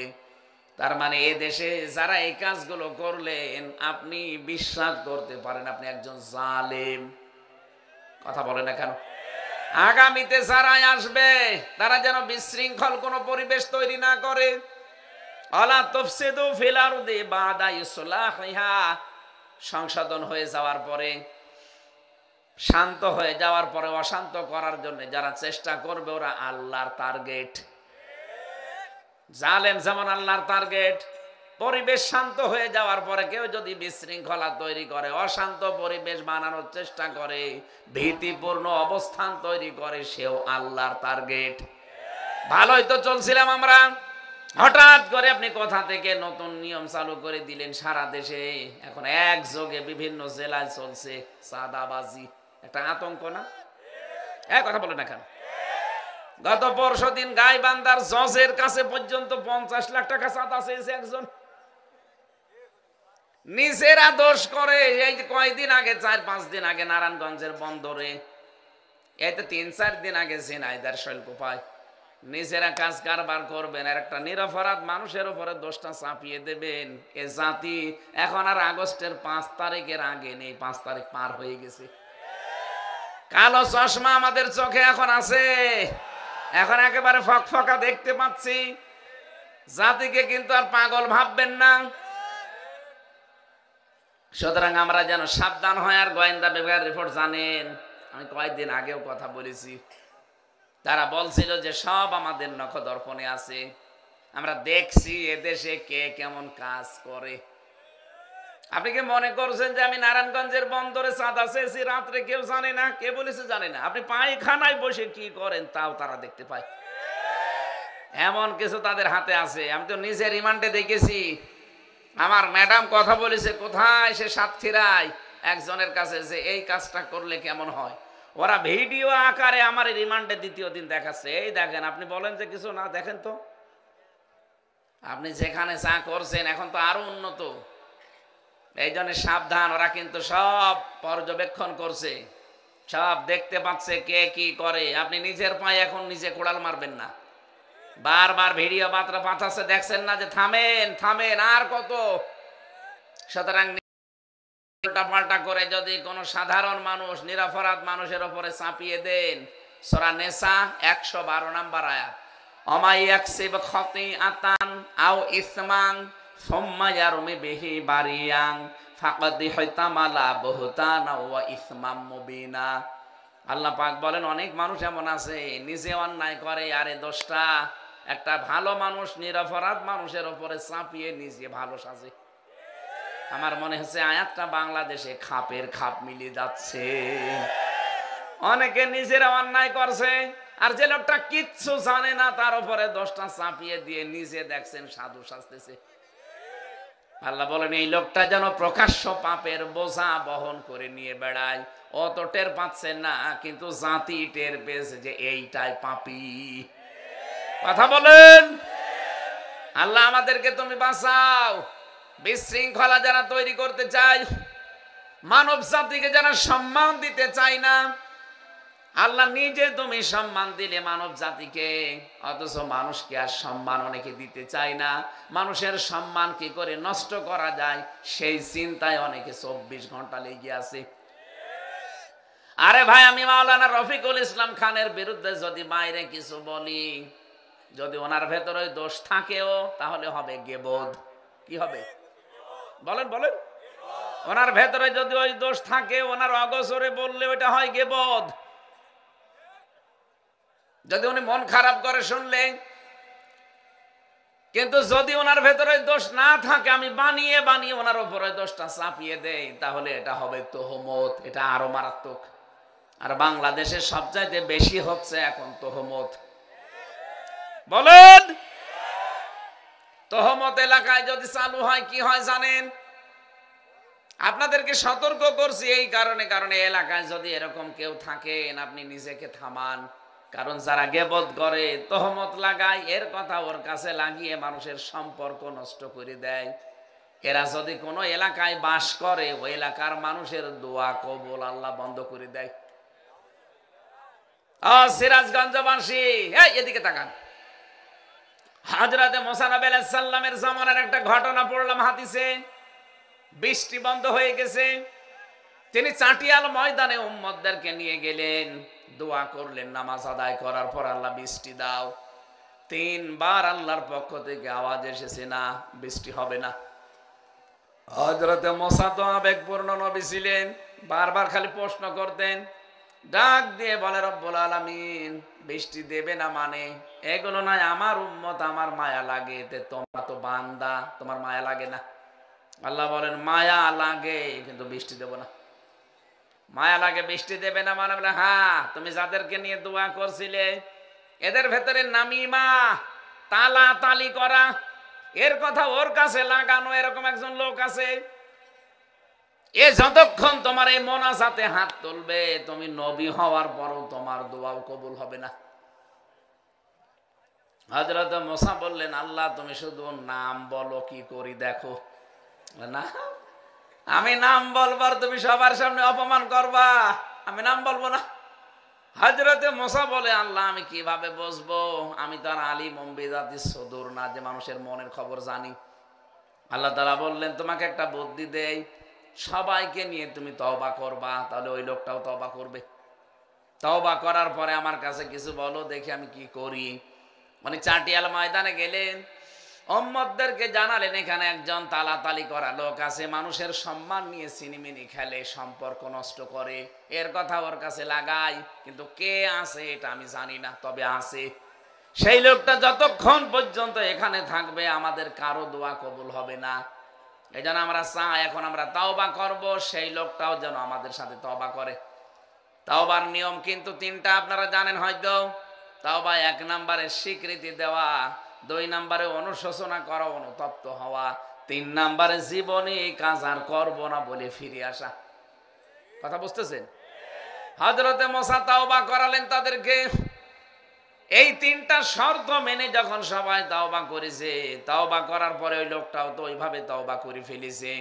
তার মানে এ দেশে যারা এই কাজগুলো করলেন, আপনি বিশ্বাস করতে পারেন আপনি একজন জালেম। কথা বলে না কেন? আগামীতে যারা আসবে তারা যেন বিশৃঙ্খল কোনো পরিবেশ তৈরি না করে। আলা তুফসিদু ফিল আরদি বাদা ইসলাহিহা, সংশোধন হয়ে যাওয়ার পরে, শান্ত হয়ে যাওয়ার পরে অশান্ত করার জন্য যারা চেষ্টা করবে, ওরা আল্লাহর টার্গেট। জালেম যেমন আল্লাহর টার্গেট। পরিবেশ শান্ত হয়ে যাওয়ার পরে কেউ যদি বিশৃঙ্খলা তৈরি করে, অশান্ত পরিবেশ বানানোর চেষ্টা করে, ভীতিপূর্ণ অবস্থান তৈরি করে, সেও আল্লাহর টার্গেট। ভালোই তো চলছিলাম আমরা, হঠাৎ করে আপনি কোথা থেকে নতুন নিয়ম চালু করে দিলেন সারা দেশে। এখন একযোগে বিভিন্ন জেলায় চলছে চাঁদাবাজি, একটা আতঙ্ক না? কথা বলে না কেন? গত পরশুদিন গাইবান্ধার জজের কাছে পর্যন্ত 50 লাখ টাকা চাঁদা চেয়েছে একজন। নিজেরা দোষ করে। এই যে কয়দিন আগে, 4-5 দিন আগে নারায়ণগঞ্জের বন্দরে, এই তো 3-4 দিন আগে ঝিনাইদহের শৈলকুপায়, নিজেরা কাজ কারবার করবেন আর একটা নিরপরাধ মানুষের উপরে দোষটা চাপিয়ে দেবেন। এ জাতি এখন আর আগস্টের 5 তারিখের আগে নেই, 5 তারিখ পার হয়ে গেছে। কালো চশমা আমাদের চোখে এখন আছে, এখন একেবারে ফকফকা দেখতে পাচ্ছি। জাতিকে কিন্তু আর পাগল ভাববেন না। সুতরাং আমরা যেন সাবধান হয়। আর গোয়েন্দা বিভাগের রিপোর্ট জানেন, আমি কয়েকদিন আগেও কথা বলেছি, তারা বলছিল যে সব আমাদের নখদর্পণে আছে, আমরা দেখছি এদেশে কে কেমন কাজ করে। আপনি কি মনে করছেন যে আমি নারায়ণগঞ্জের বন্দরে চাঁদা চেয়েছি রাত্রে কেউ জানে না? কে বলেছে জানে না? আপনি পায়খানায় বসে কি করেন তাও তারা দেখতে পায়। এমন কিছু তাদের হাতে আছে। আমি তো নিজে রিমান্ডে দেখেছি, আমার ম্যাডাম কথা বলেছে কোথায়, সে সাতক্ষীরায় একজনের কাছে, যে এই কাজটা করলে কেমন হয়। ওরা ভিডিও আকারে আমার রিমান্ডে দ্বিতীয় দিন দেখাচ্ছে, এই দেখেন। আপনি বলেন যে কিছু না, দেখেন তো আপনি যেখানে চা করছেন এখন তো আরো উন্নত। এই জন্য সাবধান, ওরা কিন্তু সব পর্যবেক্ষণ করছে, সব দেখতে পাচ্ছে কে কি করে। আপনি নিজের পায়ে এখন নিজে কোড়াল মারবেন না। বারবার ভিডিও বার্তা পাঠাচ্ছে, দেখছেন না যে থামেন থামেন আর কত। সুতরাং পাল্টা করে যদি কোনো সাধারণ মানুষ নিরপরাধ মানুষের উপরে চাপিয়ে দেন, সূরা নিসা 112 নম্বর আয়াত, অমাই ইয়াকসিব খাতিআতান আও ইসমান সুম্মা ইয়ারমি বিহি বারিয়ান ফাকাদ হাইতামালা বুহতানা ওয়া ইসমাম মুবিনা। আল্লাহ পাক বলেন, অনেক মানুষ এমন আছে নিজে অন্যায় করে আর এই দোষটা একটা ভালো মানুষ নিরপরাধ মানুষের উপরে চাপিয়ে নিজে ভালো সাজে। আমার মনে হচ্ছে আয়াতটা বাংলাদেশে খাপের খাপ মিলিয়ে যাচ্ছে। অনেকে নিজেরা অন্যায় করছে আর যে লোকটা কিচ্ছু জানে না তার উপরে দোষটা চাপিয়ে দিয়ে নিজে দেখছেন সাধু সাজতেছে। আল্লাহ বলেন, এই লোকটা যেন প্রকাশ্য পাপের বোঝা বহন করে নিয়ে বেড়ায়। ও তো টের পাচ্ছে না, কিন্তু জাতি টের পেয়েছে যে এইটাই পাপী। কথা বলেন। আল্লাহ আমাদেরকে তুমি বাঁচাও। বিশৃঙ্খলা যারা তৈরি করতে চায়, মানব জাতিকে যারা সম্মান দিতে চায় না, আল্লাহ নিজে তুমি সম্মান দিলে মানব জাতিকে, অথচ মানুষকে আর সম্মান অনেকে দিতে চায় না। মানুষের সম্মান কি করে নষ্ট করা যায় সেই চিন্তায় অনেকে 24 ঘন্টা লেগে আছে। আরে ভাই, আমি মাওলানা রফিকুল ইসলাম খানের বিরুদ্ধে যদি বাইরে কিছু বলি, যদি ওনার ভেতরে দোষ থাকেও, তাহলে হবে গীবত। কি হবে বলেন বলেন? ওনার ভেতরে যদি ওই দোষ থাকে, ওনার অগোচরে বললে ওইটা হয় গীবত। যদি উনি মন খারাপ করে শুনলে, কিন্তু যদি ওনার ভেতরে দোষ না থাকে, আমি বানিয়ে বানিয়ে ওনার উপরে দোষটা চাপিয়ে দেই, তাহলে এটা হবে তোহমত। এটা আরো মারাত্মক। আর বাংলাদেশে সবচাইতে বেশি হচ্ছে এখন তোহমত। বলেন, তোহমত এলাকায় যদি চালু হয় কি হয় জানেন? আপনাদেরকে সতর্ক করছি এই কারণে এলাকায় যদি এরকম কেউ থাকেন, আপনি নিজেকে থামান। কারণ যারা গীবত করে, তোহমত লাগায়, এর কথা ওর কাছে লাগিয়ে মানুষের সম্পর্ক নষ্ট করে দেয়। এরা যদি কোনো এলাকায় বাস করে, ওই এলাকার মানুষের দোয়া কবুল আল্লাহ বন্ধ করে দেয়। সিরাজগঞ্জবাসী, এদিকে তাকান। হযরতে মুসা নবী আলাইহিস সালামের জামানার একটা ঘটনা পড়লাম হাদিসে। বৃষ্টি বন্ধ হয়ে গেছে, তিনি চাটিয়াল ময়দানে উম্মতদেরকে নিয়ে গেলেন, দোয়া করলেন। নামাজ আদায় করার পর, আল্লাহ বৃষ্টি দাও। 3 বার আল্লাহর পক্ষ থেকে আওয়াজ এসেছে, না বৃষ্টি হবে না। হযরতে মুসা তো আবেগপূর্ণ নবী ছিলেন, বারবার খালি প্রশ্ন করতেন। ডাক দিয়ে বলে, রব্বুল আলামিন বৃষ্টি দেবে না মানে এগুলো নয়, আমার উম্মত, আমার মায়া লাগে, তোমরা তো বান্দা, তোমার মায়া লাগে না। আল্লাহ বলেন, মায়া লাগে কিন্তু বৃষ্টি দেব না। মায়া লাগে বৃষ্টি দেবে না মানে? বলে হ্যাঁ, তুমি যাদেরকে নিয়ে দোয়া করছিলে এদের ভেতরে নামিমা, তালা তালি করা, এর কথা ওর কাছে লাগানো, এরকম একজন লোক আছে। এ যতক্ষণ তোমার এই মোনাজাতে হাত তুলবে, তুমি নবী হওয়ার পরও তোমার দোয়াও কবুল হবে না। হযরত মুসা বললেন, আল্লাহ তুমি শুধু নাম বলো, কি করি দেখো। না, আমি নাম বলবার তুমি সবার সামনে অপমান করবা, আমি নাম বলবো না। হযরত মুসা বলে, আল্লাহ আমি কিভাবে বুঝবো, আমি তো আর আলিম বিযাতিস সুদূর না, যে মানুষের মনের খবর জানি। আল্লাহ তাআলা বললেন, তোমাকে একটা বুদ্ধি দেই, সবাইকে নিয়ে তুমি তওবা করবা, তাহলে ওই লোকটাও তওবা করবে। তওবা করার পরে আমার কাছে কিছু বলো, দেখি আমি কি করি। মানে চাটিয়াল ময়দানে গেলেন, উম্মতদেরকে জানালেন এখানে একজন তালাতালি করা লোক আছে, মানুষের সম্মান নিয়ে সিনিমিনি খেলে, সম্পর্ক নষ্ট করে, এর কথা ওর কাছে লাগাই, কিন্তু কে আছে এটা আমি জানি না, তবে আছে। সেই লোকটা যতক্ষণ পর্যন্ত এখানে থাকবে আমাদের কারো দোয়া কবুল হবে না। এই জন্য আমরা চাই, এখন আমরা তওবা করব, সেই লোকটাও যেন আমাদের সাথে তওবা করে। তওবার নিয়ম কিন্তু তিনটা, আপনারা জানেন হয়তো। তওবা 1 নম্বরে স্বীকৃতি দেওয়া, 2 নম্বরে অনুশোচনা করা, অনুতপ্ত হওয়া, 3 নম্বরে জীবনে এই কাজ আর করব না বলে ফিরে আসা। কথা বুঝতেছেন? হযরতে মুসা তওবা করালেন তাদেরকে। এই 3টা শর্ত মেনে যখন সবাই তওবা করেছে, তওবা করার পরে ওই লোকটাও তো ওইভাবে তওবা করে ফেলেছে।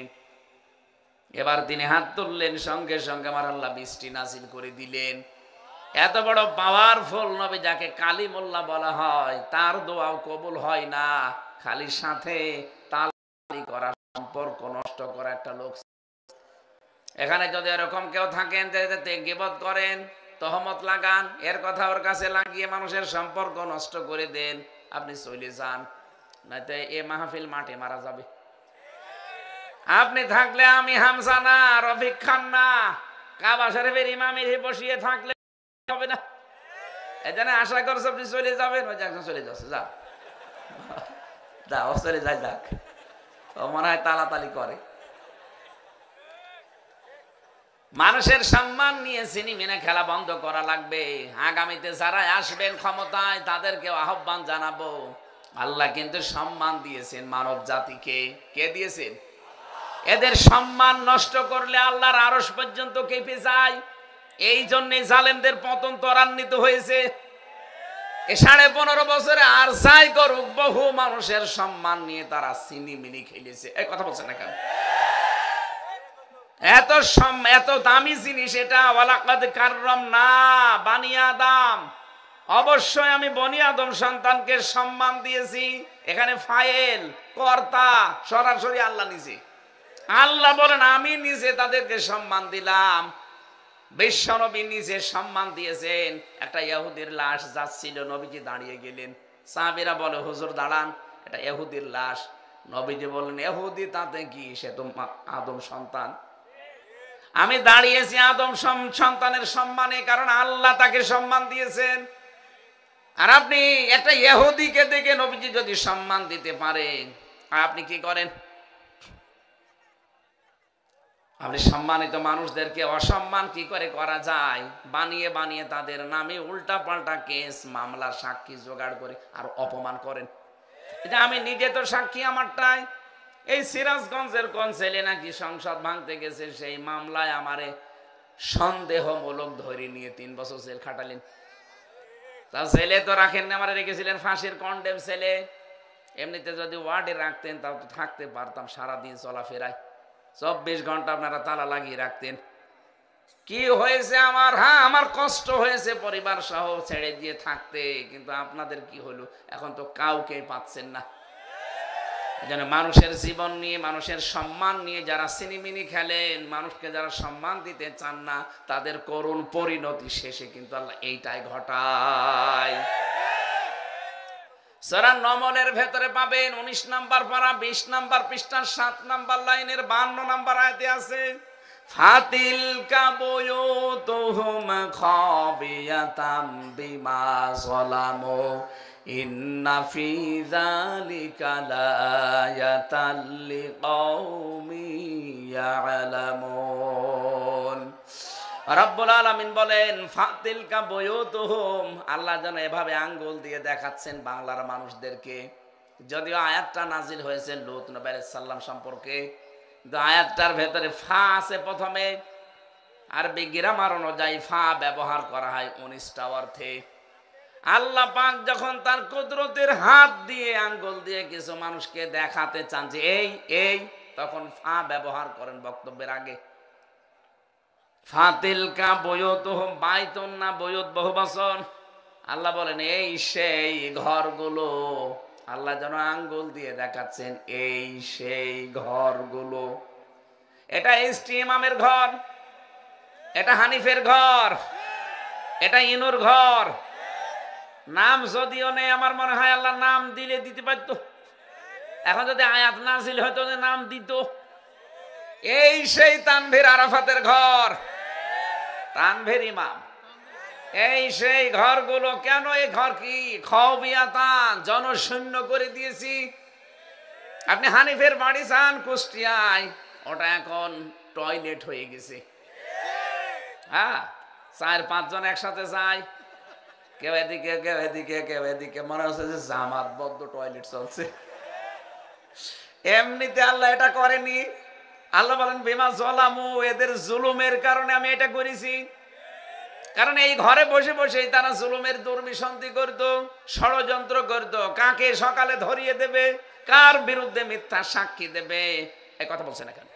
এবার তিনি হাত তুললেন, সঙ্গে সঙ্গে আমার আল্লাহ বৃষ্টি নাজিল করে দিলেন। এত বড় পাওয়ারফুল নবী যাকে কালিমুল্লাহ বলা হয়, তার দোয়াও কবুল হয় না, খালি সাথে তালি করা, সম্পর্ক নষ্ট করা একটা লোক। এখানে যদি এরকম কেউ থাকেন যে গীবত করেন, তহমত লাগান, এর কথা ওর কাছে লাগিয়ে মানুষের সম্পর্ক নষ্ট করে দেন, আপনি চলে যান, নয়তো এ মাহফিল মাঠে মারা যাবে। আপনি থাকলে আমি হামজা না, রফিক খান না, কাবা শরীফের ইমামের বসিয়ে থাকলে হবে না। এখানে আশা করছো আপনি চলে যাবেন, ওই যে চলে যাচ্ছে, যা যাও, চলে যাই, যাক, ও মনে হয় তালাতালি করে। মানুষের সম্মান নিয়ে সিনেমিনে খেলা বন্ধ করা লাগবে। আগামীতে যারা আসবেন ক্ষমতায়, তাদেরকে আহ্বান জানাবো, আল্লাহ কিন্তু সম্মান দিয়েছেন মানব জাতিকে। কে দিয়েছেন? এদের সম্মান নষ্ট করলে আল্লাহর আরশ পর্যন্ত কেঁপে যায়। এই জন্যে জালেমদের পতন ত্বরান্বিত হয়েছে। এ 15.5 বছরে আর যাই করুক, বহু মানুষের সম্মান নিয়ে তারা সিনিমিনি খেলেছে। এই কথা বলছেন না কেন? এত দামি জিনিস এটা। ওয়ালাকাদ কাররামনা বানি আদম, অবশ্যই আমি বনি আদম সন্তানকে সম্মান দিয়েছি। এখানে ফাইল কর্তা সরাসরি আল্লাহ নিজে। আল্লাহ বলেন আমি নিজে তাদেরকে সম্মান দিলাম। বিশ্বনবী নিজে সম্মান দিয়েছেন। একটা ইহুদির লাশ যাচ্ছিল, নবীজি দাঁড়িয়ে গেলেন, সাহাবীরা বলে হুজুর দাঁড়ান, এটা ইহুদির লাশ। নবীজি বললেন ইহুদি তাতে কি, সে তো আদম সন্তান। আমি দাঁড়িয়েছি আদম সন্তানের সম্মানে, কারণ আল্লাহ তাকে সম্মান দিয়েছেন। আর আপনি একটা ইহুদিকে দেখে নবীজি যদি সম্মান দিতে পারেন, আপনি কি করেন? আপনি সম্মানিত মানুষদেরকে অসম্মান কি করে করা যায়? বানিয়ে বানিয়ে তাদের নামে উল্টা পাল্টা কেস মামলার সাক্ষী জোগাড় করে আর অপমান করেন। এটা আমি নিজে তো সাক্ষী আমারটাই। এই সিরাজগঞ্জের কোন ছেলে নাকি সংসদ ভাঙতে গেছে, সেই মামলায় আমারে সন্দেহমূলক ধরে নিয়ে 3 বছর জেল খাটালেন। তা ছেলে তো রাখেন না, আমারে রেখেছিলেন ফাঁসির কন্ডেম ছেলে। এমনিতে যদি ওয়ার্ডে রাখতেন তাও তো থাকতে পারতাম সারাদিন চলাফেরায়। 24 ঘন্টা আপনারা তালা লাগিয়ে রাখতেন। কি হয়েছে আমার? হ্যাঁ, আমার কষ্ট হয়েছে পরিবার সহ ছেড়ে দিয়ে থাকতে, কিন্তু আপনাদের কি হলো? এখন তো কাউকে পাচ্ছেন না। যেন মানুষের জীবন নিয়ে, মানুষের সম্মান নিয়ে যারা সিনেমিনি খেলেন, মানুষকে যারা সম্মান দিতে চান না, তাদের করুণ পরিণতি শেষে কিন্তু আল্লাহ এইটাই ঘটায়। সূরা নমলের ভেতরে পাবেন 19 নম্বর পারা 20 নম্বর পৃষ্ঠা 7 নম্বর লাইনের 52 নম্বর আয়াতে আছে, ফাতিল কাবুয়ুতুহুম খাবিয়াতাম বিমা যালামু ইন্না ফি যালিকা লায়াতাল লিকাউমি ইয়ালামুন। রব্বুল আলামিন বলেন ফাতিলকা বুয়ুতুহুম, আল্লাহ যেন এভাবে আঙ্গুল দিয়ে দেখাচ্ছেন বাংলার মানুষদেরকে। যদিও আয়াতটা নাজিল হয়েছে লূত নবী আলাইহিস সালাম সম্পর্কে, কিন্তু আয়াতটার ভেতরে ফা আছে প্রথমে। আরবি গ্রামার অনুযায়ী ফা ব্যবহার করা হয় 19টা অর্থে। আল্লাহ পাক যখন তার কুদরতের হাত দিয়ে আঙ্গুল দিয়ে কিছু মানুষকে দেখাতে চান যে এই এই, তখন ফা ব্যবহার করেন বক্তব্যের আগে। ফাতিলকা বুয়ুতুহুম, বাইতুন না বুয়ুত বহুবচন। আল্লাহ বলেন এই সেই ঘরগুলো। আল্লাহ যেন আঙ্গুল দিয়ে দেখাচ্ছেন এই সেই ঘরগুলো। এটা এসটি ইমামের ঘর, এটা হানিফের ঘর, এটা ইনুর ঘর। নাম যদিও নেই, আমার মনে হয় আল্লাহ নাম দিলে দিতে পারতো। এখন যদি আয়াত নাজিল হতো নাম দিত। এই সেই তানভীর আরাফাতের ঘর, তানভীর ইমাম। এই সেই ঘরগুলো। কেন এই ঘর কি খবিয়াতান, জনশূন্য করে দিয়েছি। আপনি হানিফের বাড়ি যান কুষ্টিয়ায়, ওটা এখন টয়লেট হয়ে গেছে। হ্যাঁ, 4-5 জন একসাথে যায়, কেউ এদিকে কেউ এদিকে কেউ এদিকে, মনে হচ্ছে যে জামাতবদ্ধ টয়লেট চলছে। এমনিতে আল্লাহ এটা করেনি। আল্লাহ বলেন বিমা জলামু, এদের জুলুমের কারণে আমি এটা করেছি। কারণ এই ঘরে বসে বসে তারা জুলুমের দুর্বিসন্ধি করত, ষড়যন্ত্র করত, কাকে সকালে ধরিয়ে দেবে, কার বিরুদ্ধে মিথ্যা সাক্ষী দেবে। এই কথা বলছে না কেন?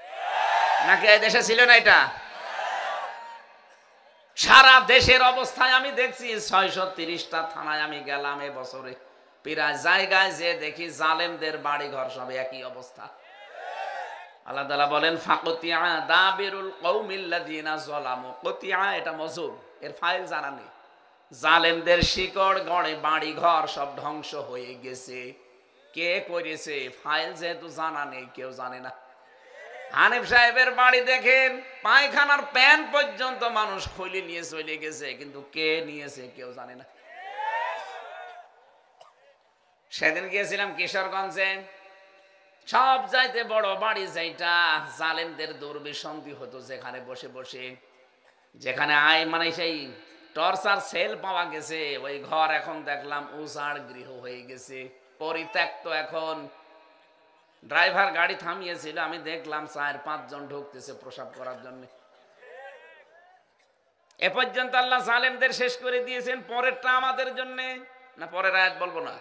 নাকি এই দেশে ছিল না এটা? সারা দেশের অবস্থায় আমি দেখছি 630টা থানায় আমি গেলাম এবছরে, প্রায় জায়গায় যে দেখি জালেমদের বাড়ি ঘর সব একই অবস্থা। আল্লাহ তাআলা বলেন ফাকতিয়া দাবিরুল কওমিল্লাযিনা যালামু। কতিয়া এটা মজুর, এর ফাইল জানা নেই। জালেমদের শিকড় গড়ে বাড়ি ঘর সব ধ্বংস হয়ে গেছে। কে করেছে ফাইল যেহেতু জানা নেই, কেউ জানে না। হানিফ সাহেবের বাড়ি দেখেন পায়খানার প্যান পর্যন্ত মানুষ খুলে নিয়ে চলে গেছে, কিন্তু কে নিয়েছে কেউ জানে না। সেদিন গিয়েছিলাম কিশোরগঞ্জে, সব চাইতে বড় বাড়ি যেটা জালেমদের দুর্বিসন্ধি হতো, যেখানে বসে বসে, যেখানে মানে সেই টর্চার সেল পাওয়া গেছে, ওই ঘর এখন দেখলাম উজাড় গৃহ হয়ে গেছে, পরিত্যক্ত। এখন ড্রাইভার গাড়ি থামিয়েছিল, আমি দেখলাম 4-5 জন ঢুকতেছে প্রসাব করার জন্য। এ পর্যন্ত আল্লাহ জালেমদের শেষ করে দিয়েছেন। পরেরটা আমাদের জন্য না, পরের আয়াত বলবো না।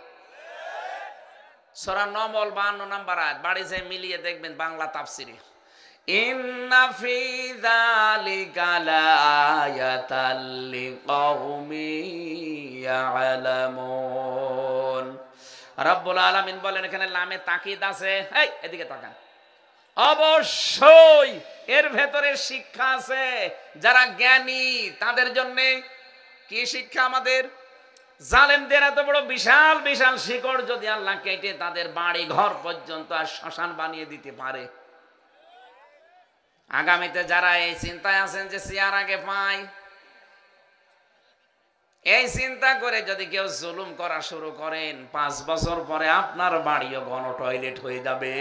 সূরা নমল 52 নম্বর আয়াত, বাড়ি যাই মিলিয়ে দেখবেন বাংলা তাফসিরে। ইন্না ফি যালিকা লাআয়াতাল লিকাউমিন ইয়ালামুন। রব্বুল আলামিন বলেন এখানে লামে তাকিদ আছে। এই এদিকে তাকান, অবশ্যই এর ভেতরে শিক্ষা আছে। যারা জ্ঞানী তাদের জন্য কি শিক্ষা? আমাদের জালেমদের এত বড় বিশাল বিশাল শিকড় যদি আল্লাহ কেটে তাদের বাড়ি ঘর পর্যন্ত আর শ্মশান বানিয়ে দিতে পারে, আগামীতে যারা এই চিন্তায় আছেন যে চেয়ার আগে পাই, এই চিন্তা করে যদি কেউ জুলুম করা শুরু করেন, 5 বছর পরে আপনার বাড়িও গণ টয়লেট হয়ে যাবে।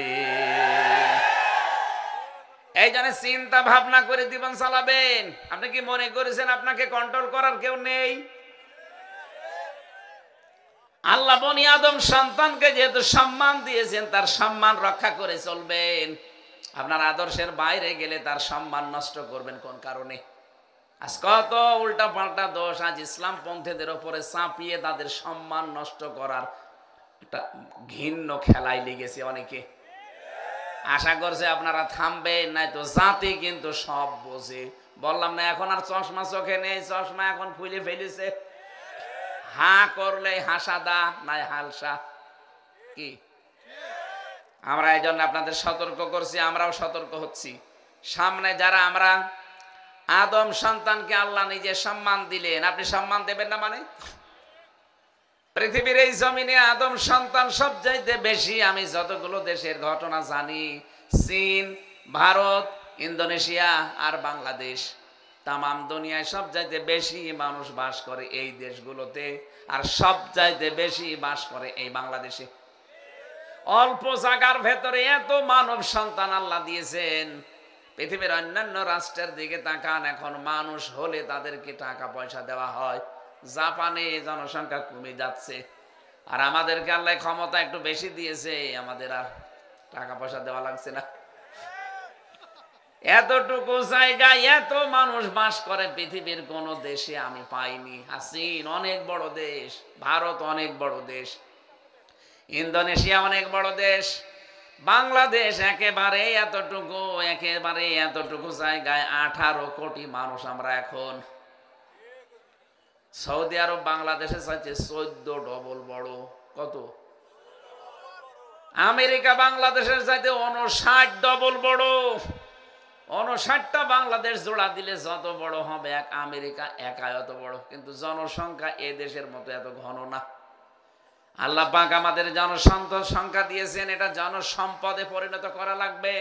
এই জন্য চিন্তা ভাবনা করে জীবন চালাবেন। আপনি কি মনে করেছেন আপনাকে কন্ট্রোল করার কেউ নেই? আল্লাহ বনি আদম সন্তানকে যেহেতু সম্মান দিয়েছেন, তার সম্মান রক্ষা করে চলবেন। আপনার আদর্শের বাইরে গেলে তার সম্মান নষ্ট করবেন কোন কারণে? আজ কত উল্টা পাল্টা দোষ আজ ইসলাম পন্থীদের উপরে চাপিয়ে তাদের সম্মান নষ্ট করার একটা ঘৃণ্য খেলায় লেগেছে অনেকে। আশা করছে আপনারা থামবেন, নাই তো জাতি কিন্তু সব বোঝে। বললাম না এখন আর চশমা চোখে নেই, চশমা এখন খুলে ফেলেছে। হা করলে হাসাদা নাই হালসা কি? আমরা এই জন্য আপনাদের সতর্ক করছি, আমরাও সতর্ক হচ্ছি। সামনে যারা আমরা আদম সন্তানকে আল্লাহ নিজে সম্মান দিলেন, আপনি সম্মান দেবেন না মানে? পৃথিবীর এই জমিনে আদম সন্তান সবচাইতে বেশি। আমি যতগুলো দেশের ঘটনা জানি, চীন, ভারত, ইন্দোনেশিয়া আর বাংলাদেশ, তামাম দুনিয়ায় সবচাইতে বেশি মানুষ বাস করে এই দেশগুলোতে, আর সবচাইতে বেশি বাস করে এই বাংলাদেশে। অল্প জায়গার ভেতরে এত মানব সন্তান আল্লাহ দিয়েছেন। পৃথিবীর অন্যান্য রাষ্ট্রের দিকে তাকান, এখন মানুষ হলে তাদেরকে টাকা পয়সা দেওয়া হয়। জাপানে জনসংখ্যা কমে যাচ্ছে, আর আমাদেরকে আল্লাহ ক্ষমতা একটু বেশি দিয়েছে, আমাদের আর টাকা পয়সা দেওয়া লাগছে না। এতটুকু জায়গায় এত মানুষ বাস করে পৃথিবীর কোন দেশে আমি পাইনি। চীন অনেক বড় দেশ, ভারত অনেক বড় দেশ, ইন্দোনেশিয়া অনেক বড় দেশ, বাংলাদেশ একেবারে এতটুকু জায়গায় 18 কোটি মানুষ আমরা এখন। সৌদি আরব বাংলাদেশের চাইতে 14 ডবল বড়। কত? আমেরিকা বাংলাদেশের চাইতে 59 ডবল বড়। 59টা বাংলাদেশ জোড়া দিলে যত বড় হবে এক আমেরিকা একাই অত বড়, কিন্তু জনসংখ্যা এ দেশের মতো এত ঘন না। আল্লাহ পাক আমাদের জনসংখ্যা দিয়েছেন, এটা জনসম্পদে পরিণত করা লাগবে।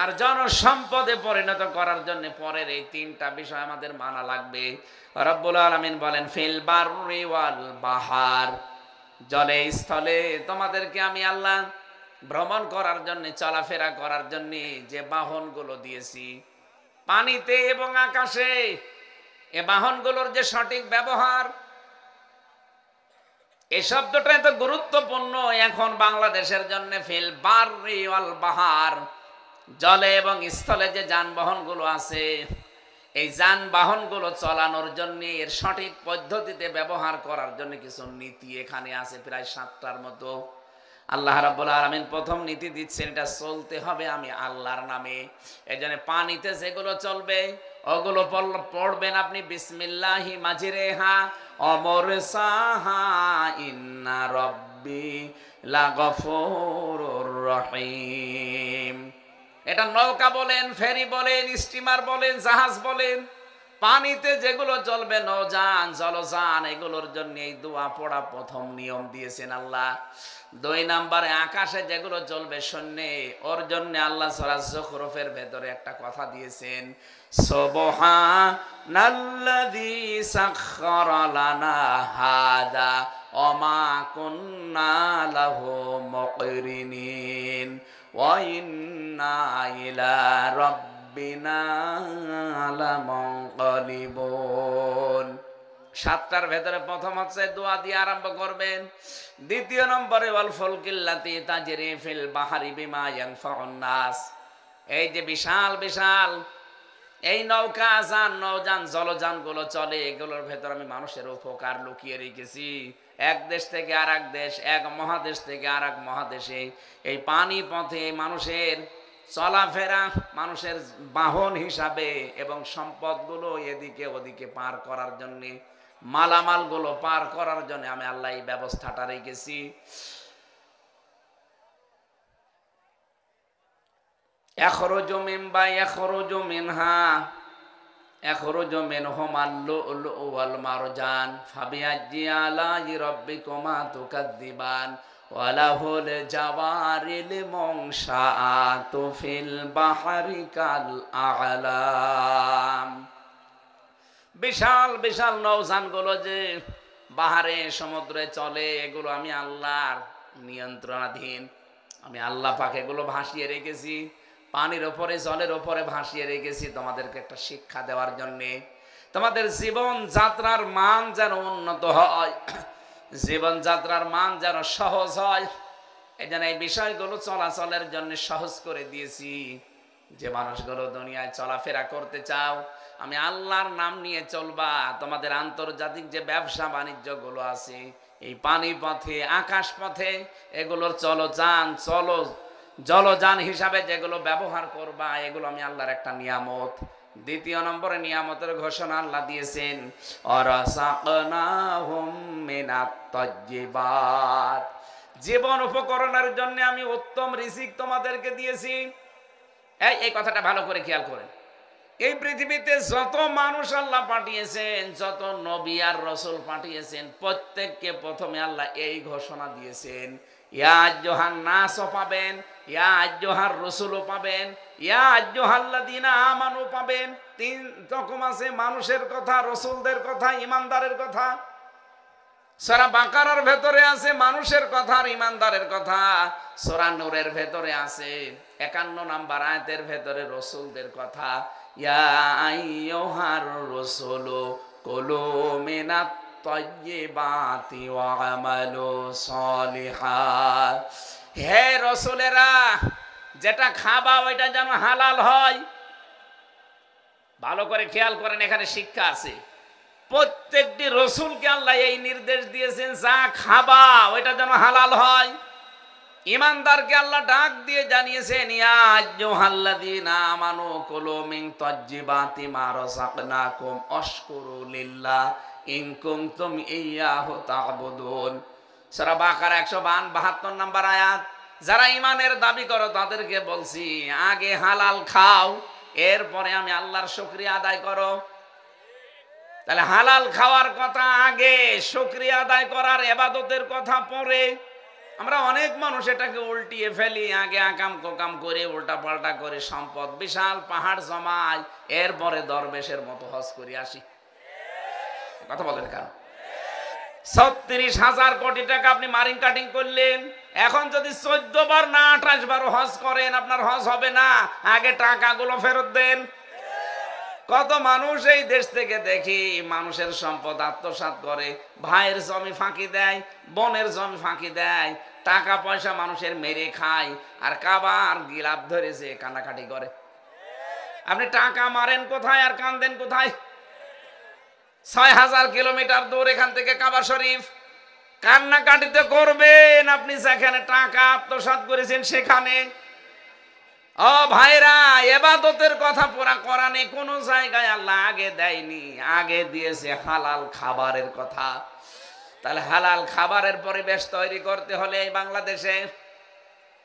আর জনসম্পদে পরিণত করার জন্য পরের এই 3টা বিষয় আমাদের মানা লাগবে। রব্বুল আলামিন বলেন ফিল বাররি ওয়াল বাহার, জলে স্থলে তোমাদেরকে আমি আল্লাহ ভ্রমণ করার জন্য, চলাফেরা করার জন্য যে বাহনগুলো দিয়েছি, পানিতে এবং আকাশে, এ বাহনগুলোর যে সঠিক ব্যবহার, এই শব্দটা এত গুরুত্বপূর্ণ এখন বাংলাদেশের জন্য। ফিল বাররি ওয়াল বাহার, জলে এবং স্থলে যে যানবাহনগুলো আছে, এই যানবাহনগুলো চালানোর জন্য এর সঠিক পদ্ধতিতে ব্যবহার করার জন্য কিছু নীতি এখানে আছে, প্রায় 7টার মতো। আল্লাহ রাব্বুল আলামিন প্রথম নীতি দিচ্ছেন, এটা চলতে হবে আমি আল্লাহর নামে। এই জন্য পানিতে যেগুলো চলবে ওগুলো পড়বেন আপনি বিসমিল্লাহি মাজিরেহা অমরসাহা ইন্না রব্বি লাগফুরুর রহিম। এটা নৌকা বলেন, ফেরি বলেন, স্টিমার বলেন, জাহাজ বলেন, পানিতে যেগুলো চলবে, নৌযান, জলযান, এগুলোর জন্য এই দোয়া পড়া প্রথম নিয়ম দিয়েছেন আল্লাহ। 2 নম্বরে আকাশে যেগুলো চলবে শূন্যে, ওর জন্য আল্লাহ সূরা যুখরুফের ভেতরে একটা কথা দিয়েছেন, সুবহানাল্লাযী সাখখারা লানা হাদা ওয়া মা কুন্না লাহু মুকরিনিন ওয়া ইন্না ইলা রাব্বিনা লামুনকালিবুন। 7টার ভেতরে প্রথম হচ্ছে দোয়া দিয়ে আরম্ভ করবেন। 2 নম্বরে ওয়াল ফুলকিল্লাতি তাজরি ফিল বাহরি বিমা ইয়ানফাউন নাস, এই যে বিশাল বিশাল এই নৌকা যান, নৌযান, জলযান গুলো চলে, এগুলোর ভেতর আমি মানুষের উপকার লুকিয়ে রেখেছি। এক দেশ থেকে আর এক দেশ, এক মহাদেশ থেকে আর এক মহাদেশে এই পানি পথে মানুষের চলাফেরা, মানুষের বাহন হিসাবে এবং সম্পদগুলো এদিকে ওদিকে পার করার জন্য, মালামালগুলো পার করার জন্য আমি আল্লাহ এই ব্যবস্থাটা রেখেছি। ইয়াখরুজু মিন ইয়াখরুজু মিনহা ইয়াখরুজু মিনহুমাল লুলু ওয়াল মারজান ফাবিআইয়ি আলাই রাব্বিকুমা তুকাদ্দিবান ওয়ালাহুল জাওয়ারিল মুনশাআতু ফিল বাহরি কাল আ'লাম। বিশাল বিশাল নৌযানগুলো যে বাহারে সমুদ্রে চলে, এগুলো আমি আল্লাহর নিয়ন্ত্রণাধীন। আমি আল্লাহ পাক এগুলো ভাসিয়ে রেখেছি, পানির ওপরে, জলের ওপরে ভাসিয়ে রেখেছি তোমাদেরকে একটা শিক্ষা দেওয়ার জন্যে, তোমাদের জীবন যাত্রার মান যেন উন্নত হয়, জীবন যাত্রার মান যেন সহজ হয়। এই জন্য এই বিষয়গুলো চলাচলের জন্য সহজ করে দিয়েছি। যে মানুষগুলো দুনিয়ায় চলাফেরা করতে চাও, আমি আল্লাহর নাম নিয়ে চলবা। তোমাদের আন্তর্জাতিক যে ব্যবসা বাণিজ্য গুলো আছে, এই পানি পথে, আকাশ পথে, এগুলোর জলযান হিসাবে যেগুলো ব্যবহার করবা, এগুলো আমি আল্লাহর একটা নিয়ামত। 2 নম্বরে নিয়ামতের ঘোষণা আল্লাহ দিয়েছেন, অরাসাকনাহুম মিনাত তাজ্জিবাত, জীবন উপকরণের জন্য আমি উত্তম রিজিক তোমাদেরকে দিয়েছি। এই কথাটা ভালো করে খেয়াল করেন। এই পৃথিবীতে যত মানুষ আল্লাহ পাঠিয়েছেন, যত নবী আর রাসূল পাঠিয়েছেন, প্রত্যেককে প্রথমে আল্লাহ এই ঘোষণা দিয়েছেন, ইয়া আইয়ুহান নাসও পাবেন, ইয়া আইয়ুহার রাসূলও পাবেন, ইয়া আইয়ুহাল্লাযীনা আমানু পাবেন। 3 রকম আছে, মানুষের কথা, রাসূলদের কথা, ঈমানদারের কথা। সূরা বাকারার ভেতরে আছে মানুষের কথা আর ঈমানদারের কথা, সূরা নূরের ভেতরে আছে 51 নম্বর আয়াতের ভেতরে রাসূলদের কথা, ইয়া আইয়ুহার রাসূলু কুলু মিনাত তাইয়্যিবাতি ওয়া আমালু সলিহাত। হে রাসূলেরা, যেটা খাবা ওইটা যেন হালাল হয়। ভালো করে খেয়াল করেন, এখানে শিক্ষা আছে। প্রত্যেকটি রাসূলকে আল্লাহ এই নির্দেশ দিয়েছেন, যা খাবা ওইটা যেন হালাল হয়। ঈমানদারকে আল্লাহ ডাক দিয়ে জানিয়েছেন, ইয়া আইয়ুহাল্লাযীনা আমানু কুলু মিন তাইয়্যিবাতি মা রাযাকনাকুম আশকুরু লিল্লাহ ইন কুনতুম ইয়্যাহু তা'বুদুন। সূরা বাকারা 172 নম্বর আয়াত। যারা ঈমানের দাবি করো তাদেরকে বলছি, আগে হালাল খাও, এরপরে আমি আল্লাহর শুকরিয়া আদায় করো। তাহলে হালাল খাওয়ার কথা আগে, শুকরিয়া আদায় করার ইবাদতের কথা পরে। আমরা অনেক মানুষ এটাকে উল্টিয়ে ফেলি, আগে আকাম কোকাম করে উল্টা পাল্টা করে সম্পদ বিশাল পাহাড় জমাই, এরপরে দরবেশের মতো হজ করে আসি। কথা বলেন কেন? 36,000 কোটি টাকা আপনি মারিং কাটিং করলেন, এখন যদি 14 বার না 28 বার হজ করেন আপনার হজ হবে না। আগে টাকাগুলো ফেরত দেন। কত মানুষ এই দেশ থেকে দেখি মানুষের সম্পদ আত্মসাৎ করে, ভাইয়ের জমি ফাঁকি দেয়, বোনের জমি ফাঁকি দেয়, টাকা পয়সা মানুষের মেরে খায়, আর কাবার গিলাপ ধরেছে কান্নাকাটি করে। আপনি টাকা মারেন কোথায় আর কান্দেন কোথায়? 6000 কিলোমিটার দূর এখান থেকে কাবা শরীফ। কান্নাকাটিতে করবেন আপনি যেখানে টাকা আত্মসাৎ করেছেন সেখানে। ও ভাইরা, ইবাদতের কথা পুরা কোরআনে কোন জায়গায় আল্লাহ আগে দেয়নি, আগে দিয়েছে হালাল খাবারের কথা। তাহলে হালাল খাবারের পরিবেশ তৈরি করতে হলে এই বাংলাদেশে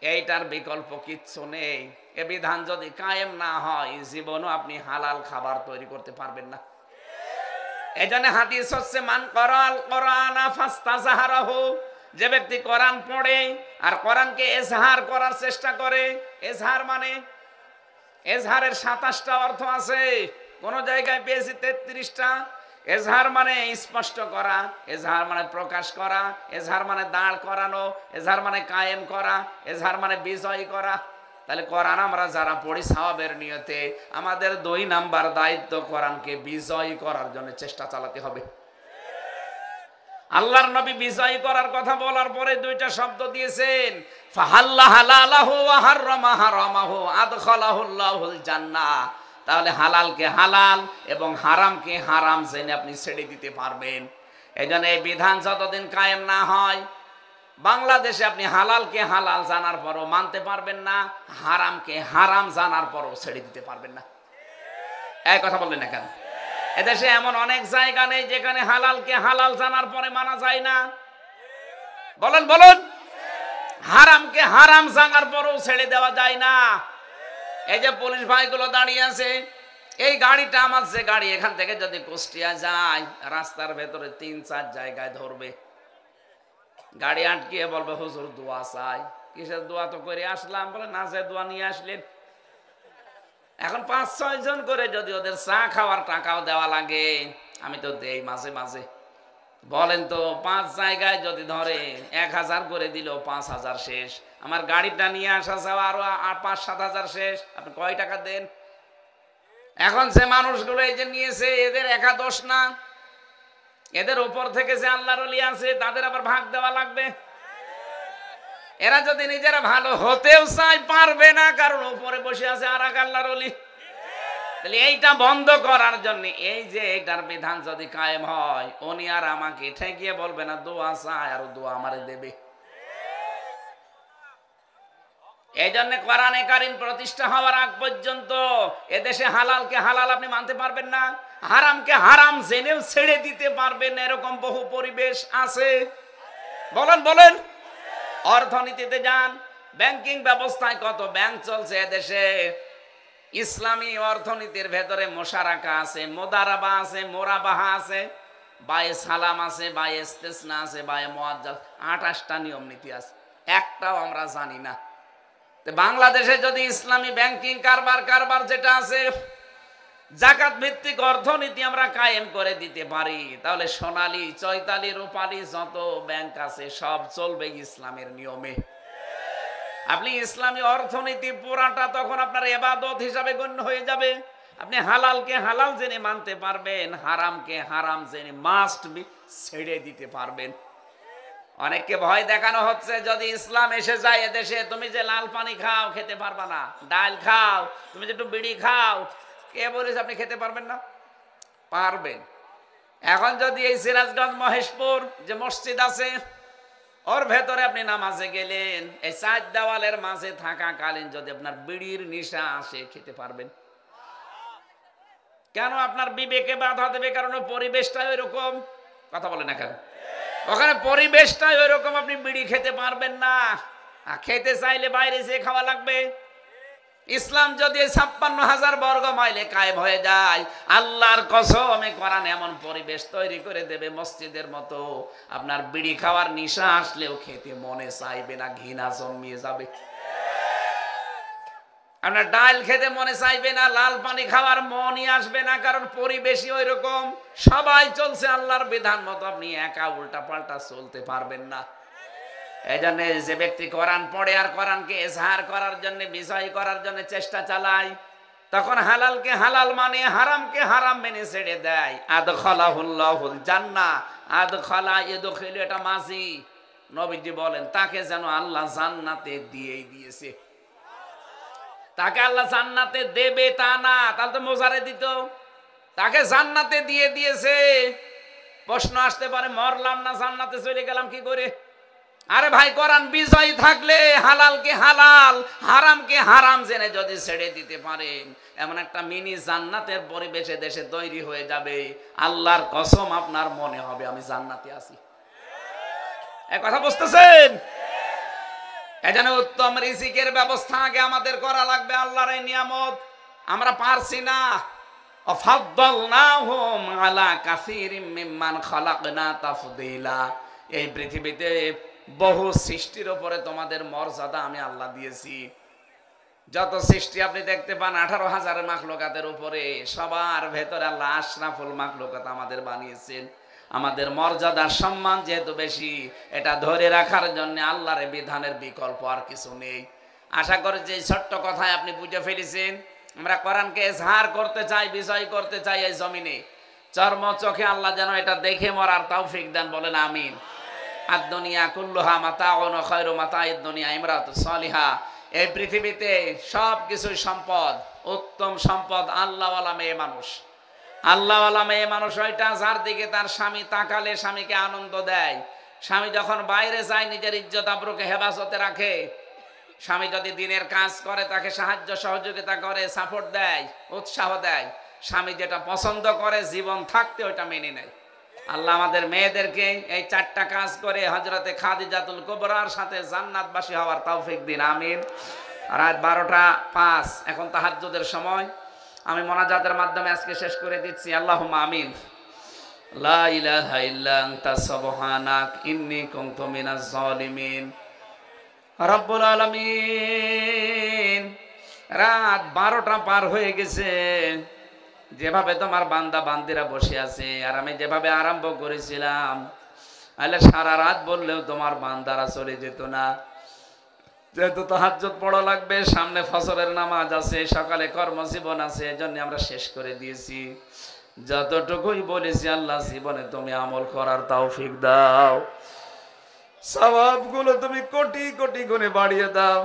এইটার বিকল্প কিচ্ছু নেই। এ বিধান যদি কায়েম না হয়, জীবনও আপনি হালাল খাবার তৈরি করতে পারবেন না। এজন্য হাদিস হচ্ছে, মান করাল কোরআনা ফাস্তাযহারাহু, যে ব্যক্তি কোরআন পড়ে আর কোরআনকে এজহার করার চেষ্টা করে। এজহার মানে, এজহারের 27টা অর্থ আছে, কোন জায়গায় পেয়েছি 33টা। এজহার মানে স্পষ্ট করা, এজহার মানে প্রকাশ করা, এজহার মানে দাঁড় করানো, এজহার মানে কায়েম করা, এজহার মানে বিজয় করা। তাহলে কোরআন আমরা যারা পড়ি সওয়াবের নিয়তে, আমাদের 2 নাম্বার দায়িত্ব কোরআনকে বিজয় করার জন্য চেষ্টা চালাতে হবে। আল্লাহর নবী বিজয় করার কথা বলার পরে 2টা শব্দ দিয়েছেন, ফাহাল্লা হালালাহু ওয়া হাররামা হারামাহু আদখালাহুল্লাহুল জান্নাহ। তাহলে হালালকে হালাল এবং হারামকে হারাম জেনে আপনি ছেড়ে দিতে পারবেন। এজন্য এই বিধান যতদিন কায়েম না হয়, বাংলাদেশে আপনি হালালকে হালাল জানার পরও মানতে পারবেন না, হারামকে হারাম জানার পরও ছেড়ে দিতে পারবেন না। এই কথা বললেন না কেন? এদেশে এমন অনেক জায়গা নেই যেখানে হালালকে হালাল জানার পরে মানা যায় না। বলেন বলুন, হারামকে হারাম জানার পরও ছেড়ে দেওয়া যায় না। এই যে পুলিশ ভাইগুলো দাঁড়িয়ে আছে, এই গাড়িটা আমার যে গাড়ি, এখান থেকে যদি কুষ্টিয়া যায়, রাস্তার ভেতরে 3-4 জায়গায় ধরবে, গাড়ি আটকিয়ে বলবে হুজুর দোয়া চাই। কিসের দোয়া? তো করে আসলাম। বলে না, যে দোয়া নিয়ে আসলেন। এখন 5-6 জন করে যদি ওদের চা খাওয়ার টাকাও দেওয়া লাগে, আমি তো দেই মাঝে মাঝে। বলেন তো, 5 জায়গায় যদি ধরে 1000 করে দিল 5000 শেষ। আমার গাড়িটা নিয়ে আসা যাওয়া আরো 5-7 হাজার শেষ। আপনি কয় টাকা দেন? এখন যে মানুষগুলো এই যে নিয়েছে, এদের একা দোষ না, এদের উপর থেকে যে আল্লাহর ওলি আছে তাদের আবার ভাগ দেওয়া লাগবে। এরা যদি নিজেরা ভালো হতেও চায় পারবে না, কারণ উপরে বসে আছে আর এক আল্লাহর ওলি। তাহলে এইটা বন্ধ করার জন্য এই যে এটার বিধান যদি কায়েম হয়, উনি আর আমাকে ঠেকিয়ে বলবে না দোয়া চায় আর দোয়া আমারে দেবে। এই জন্য কোরআনে কারীম প্রতিষ্ঠা হওয়ার আগ পর্যন্ত এদেশে হালালকে হালাল আপনি মানতে পারবেন না, হারামকে হারাম জেনেও ছেড়ে দিতে পারবেন না, এরকম বহু পরিবেশ আছে। বলেন বলেন। অর্থনীতিতে যান, ব্যাংকিং ব্যবস্থায় কত ব্যাংক চলছে এদেশে। ইসলামী অর্থনীতির ভেতরে মোশারাকা আছে, মোদারাবা আছে, মোরাবাহা আছে, বায়ে সালাম আছে, বায়ে ইস্তেসনা আছে, বায়ে মুআজ্জাল, 28টা নিয়ম নীতি আছে, একটাও আমরা জানি না। বাংলাদেশে যদি ইসলামী ব্যাংকিং কারবার যেটা আছে, জাকাত ভিত্তিক অর্থনীতি আমরা কায়েম করে দিতে পারি, তাহলে সোনালী, চৈতালি, রূপালী যত ব্যাংক আছে সব চলবে ইসলামের নিয়মে। আপনি ইসলামী অর্থনীতি পুরাটা তখন আপনার ইবাদত হিসাবে গণ্য হয়ে যাবে। আপনি হালালকে হালাল জেনে মানতে পারবেন, হারামকে হারাম জেনে মাস্ট বি ছেড়ে দিতে পারবেন। অনেককে ভয় দেখানো হচ্ছে যদি ইসলাম এসে যায় এদেশে, তুমি যে লাল পানি খাও খেতে পারবা না, ডাল খাও, তুমি যে একটু বিড়ি খাও, কে বলেছে আপনি খেতে পারবেন না? পারবেন। এখন যদি এই সিরাজগঞ্জ মহেশপুর যে মসজিদ আছে ওর ভেতরে আপনি নামাজে গেলেন, এই চার দেওয়ালের মাঝে থাকাকালীন যদি আপনার বিড়ির নেশা আসে, খেতে পারবেন? কেন? আপনার বিবেকে বাধা দেবে, কারণ ওই পরিবেশটাই ওইরকম। কথা বলে না কেন? ওখানে পরিবেশটাই ওইরকম, আপনি বিড়ি খেতে পারবেন না। আর খেতে চাইলে বাইরে যেয়ে খাওয়া লাগবে। ইসলাম যদি 56,000 বর্গ মাইলে কায়েম হয়ে যায়, আল্লাহর কসমে কোরআন এমন পরিবেশ তৈরি করে দেবে মসজিদের মতো, আপনার বিড়ি খাওয়ার নেশা আসলেও খেতে মনে চাইবে না, ঘৃণা জন্মিয়ে যাবে। আপনার ডাল খেতে মনে চাইবে না, লাল পানি খাওয়ার মনই আসবে না, কারণ পরিবেশই ওই রকম। সবাই চলছে আল্লাহর বিধান মতো, আপনি একা উল্টা পাল্টা চলতে পারবেন না। এই জন্য যে ব্যক্তি কোরআন পড়ে আর কোরআনকে এজহার করার জন্য, বিজয় করার জন্য চেষ্টা চালায়, তখন হালালকে হালাল মানে হারামকে হারাম মেনে ছেড়ে দেয়। আদখালাহুল্লাহুল জান্নাহ, আদখালা ইদখিলু, এটা মাঝি। নবীজি বলেন তাকে যেন আল্লাহ জান্নাতে দিয়েই দিয়েছে। তাকে আল্লাহ জান্নাতে দেবে তা না, তাহলে তো মোজারে দিত। তাকে জান্নাতে দিয়ে দিয়েছে। প্রশ্ন আসতে পারে, মরলাম না, জান্নাতে চলে গেলাম কি করে? আরে ভাই, কোরআন বিজয় থাকলে হালালকে হালাল, হারামকে হারাম জেনে যদি ছেড়ে দিতে পারেন, এমন একটা মিনি জান্নাতের পরিবেশে দেশে তৈরি হয়ে যাবে, আল্লাহর কসম আপনার মনে হবে আমি জান্নাতে আছি। এই কথা বুঝতেছেন? এজন্য উত্তম রিজিকের ব্যবস্থা আগে আমাদের করা লাগবে। আল্লাহর এই নিয়ামত আমরা পারছি না। আফাদদালনাহুম আলা কাসীরিম মিম্মান খালাকনা তাফদীলা। এই পৃথিবীতে বহু সৃষ্টির উপরে তোমাদের মর্যাদা আমি আল্লাহ দিয়েছি। যত সৃষ্টি আপনি দেখতে পান 18,000 মাখলুকাতের উপরে, সবার ভেতরে আল্লাহ আশরাফুল মাখলুকাত আমাদের বানিয়েছেন। আমাদের মর্যাদার সম্মান যেহেতু বেশি, এটা ধরে রাখার জন্য আল্লাহর বিধানের বিকল্প আর কিছু নেই। আশা করি যে ছোট্ট কথায় আপনি বুঝে ফেলেছেন। আমরা কোরআনকে এজহার করতে চাই, বিজয় করতে চাই এই জমিনে। চর্ম চোখে আল্লাহ যেন এটা দেখে মরার তৌফিক দেন, বলেন আমিন। আদ-দুনিয়া কুল্লুহা মাতাউন ওয়া খায়রু মাতাইদ দুনিয়া ইমরাতুস সালিহা। এই পৃথিবীতে সব কিছুই সম্পদ, উত্তম সম্পদ আল্লাহওয়ালা মেয়ে মানুষ। আল্লাহওয়ালা মেয়ে মানুষ ওইটা যার দিকে তার স্বামী তাকালে স্বামীকে আনন্দ দেয়। স্বামী যখন বাইরে যায় নিজের ইজ্জত আবরুকে হেফাজতে রাখে। স্বামী যদি দিনের কাজ করে তাকে সাহায্য সহযোগিতা করে, সাপোর্ট দেয়, উৎসাহ দেয়। স্বামী যেটা পছন্দ করে জীবন থাকতে ওইটা মেনে নেয়। আল্লাহ আমাদের মেয়েদেরকে এই 4টা কাজ করে হযরতে খাদিজাতুল কুবরার সাথে জান্নাতবাসী হওয়ার তৌফিক দিন, আমিন। রাত 12:05, এখন তাহাজ্জুদের সময়। আমি মোনাজাতের মাধ্যমে আজকে শেষ করে দিচ্ছি। আল্লাহুম্মা আমিন। লা ইলাহা ইল্লা আনতা সুবহানাক ইন্নী কুনতু মিনাজ জালিমিন। রব্বুল আলামিন, রাত 12টা পার হয়ে গেছে। যেভাবে তোমার বান্দা বান্দিরা বসে আছে, আর আমি যেভাবে আরম্ভ করেছিলাম, আলে সারা রাত বললেও তোমার বান্দারা চলে যেত না। যেহেতু তাহাজ্জুদ পড়া লাগবে, সামনে ফজরের নামাজ আছে, সকালে কর্মজীবন আছে, এজন্য আমরা শেষ করে দিয়েছি। যতটুকুই বলেছি আল্লাহ জীবনে তুমি আমল করার তৌফিক দাও। সওয়াবগুলো তুমি কোটি কোটি গুণে বাড়িয়ে দাও।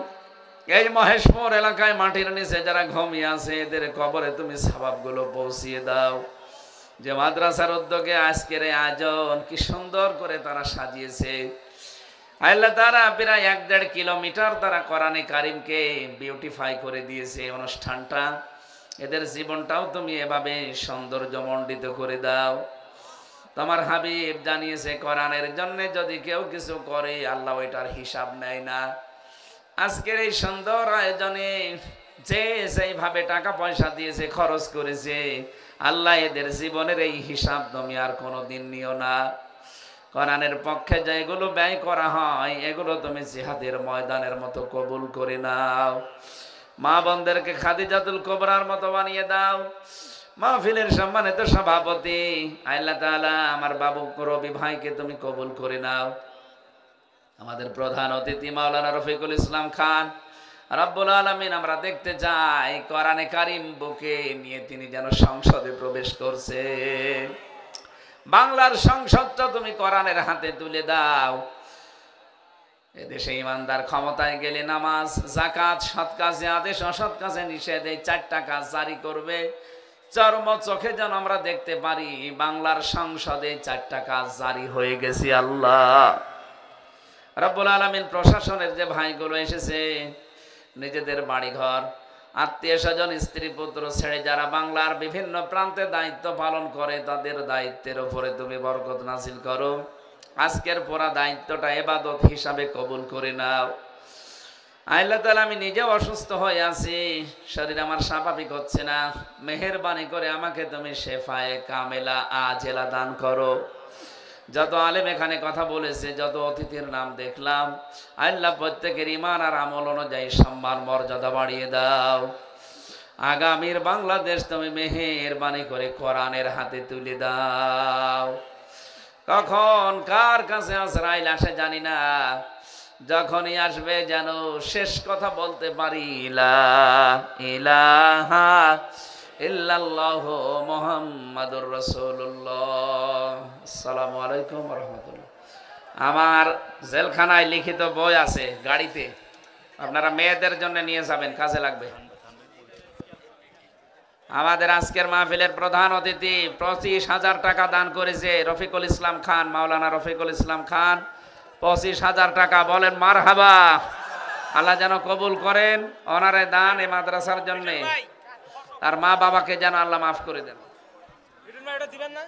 এই মহেশপুর এলাকায় মাটির নিচে যারা ঘুমিয়ে আছে, এদের কবরে তুমি সওয়াবগুলো পৌঁছিয়ে দাও। যে মাদ্রাসার উদ্যোগে আজকের এই আয়োজন কি সুন্দর করে তারা সাজিয়েছে। আল্লাহ, তারা প্রায় 1-1.5 কিলোমিটার তারা কোরআনে কারিমকে বিউটিফাই করে দিয়েছে অনুষ্ঠানটা। এদের জীবনটাও তুমি এভাবে সৌন্দর্যমণ্ডিত করে দাও। তোমার হাবিব জানিয়েছে কোরআনের জন্য যদি কেউ কিছু করে আল্লাহ ওইটার হিসাব নেয় না। আজকের এই সুন্দর আয়োজনে যে যেইভাবে টাকা পয়সা দিয়েছে, খরচ করেছে, আল্লাহ এদের জীবনের এই হিসাব তুমি আর কোনোদিন নিও না। কোরআনের পক্ষে যেগুলো ব্যয় করা হয় এগুলো তুমি জিহাদের ময়দানের মতো কবুল করে নাও। মা বোনদেরকে খাদিজাতুল কুবরার মতো বানিয়ে দাও। মাহফিলের সম্মানিত সভাপতি আল্লাহ তাআলা আমার বাবু রবি ভাইকে তুমি কবুল করে নাও। আমাদের প্রধান অতিথি মাওলানা রফিকুল ইসলাম খান, রব্বুল আলামিন আমরা দেখতে চাই কোরআনে কারিম বুকে নিয়ে তিনি যেন সংসদে প্রবেশ করছে। বাংলার সংসদটা তুমি কোরআনের হাতে তুলে দাও। এদেশে ইমানদার ক্ষমতায় গেলে নামাজ, যাকাত, সৎ কাজে আদেশ, অসৎ কাজে নিষেধ, এই 4টা কাজ জারি করবে। চর্ম চোখে যেন আমরা দেখতে পারি বাংলার সংসদে 4টা কাজ জারি হয়ে গেছে। আল্লাহ রব্বুল আলামিন প্রশাসনের যে ভাইগুলো এসেছে, নিজেদের বাড়িঘর, আত্মীয় স্বজন, স্ত্রী পুত্র ছেড়ে যারা বাংলার বিভিন্ন প্রান্তে দায়িত্ব পালন করে, তাদের দায়িত্বের উপরে তুমি বরকত নাজিল করো। আজকের পুরা দায়িত্বটা ইবাদত হিসাবে কবুল করে নাও। আল্লাহ তাআলা, আমি নিজেও অসুস্থ হয়ে আছি, শরীর আমার স্বাভাবিক হচ্ছে না, মেহেরবানি করে আমাকে তুমি শেফায়ে কামেলা আজেলা দান করো। যত আলেম এখানে কথা বলেছে, যত অতিথির নাম দেখলাম, আল্লাহ প্রত্যেকের ঈমান আর আমল অনুযায়ী সম্মান মর্যাদা বাড়িয়ে দাও। আগামীর বাংলাদেশ তুমি মেহেরবানি করে কোরআনের হাতে তুলে দাও। কখন কার কাছে আজরাইল আসে জানি না, যখনই আসবে যেন শেষ কথা বলতে পারি, লা ইলাহা ইল্লাল্লাহু মুহাম্মাদুর রাসূলুল্লাহ। আসসালামু আলাইকুম ওয়া রাহমাতুল্লাহ। আমার জেলখানায় লিখিত বই আছে গাড়িতে, আপনারা মেয়েদের জন্য নিয়ে যাবেন, কাজে লাগবে। আমাদের আজকের মাহফিলের প্রধান অতিথি 25,000 টাকা দান করেছে রফিকুল ইসলাম খান, মাওলানা রফিকুল ইসলাম খান। 25,000 টাকা, বলেন মারহাবা। আল্লাহ যেন কবুল করেন ওনারে দান এই মাদ্রাসার জন্য। তার মা বাবাকে যেন আল্লাহ মাফ করে দেন। দিবেন না?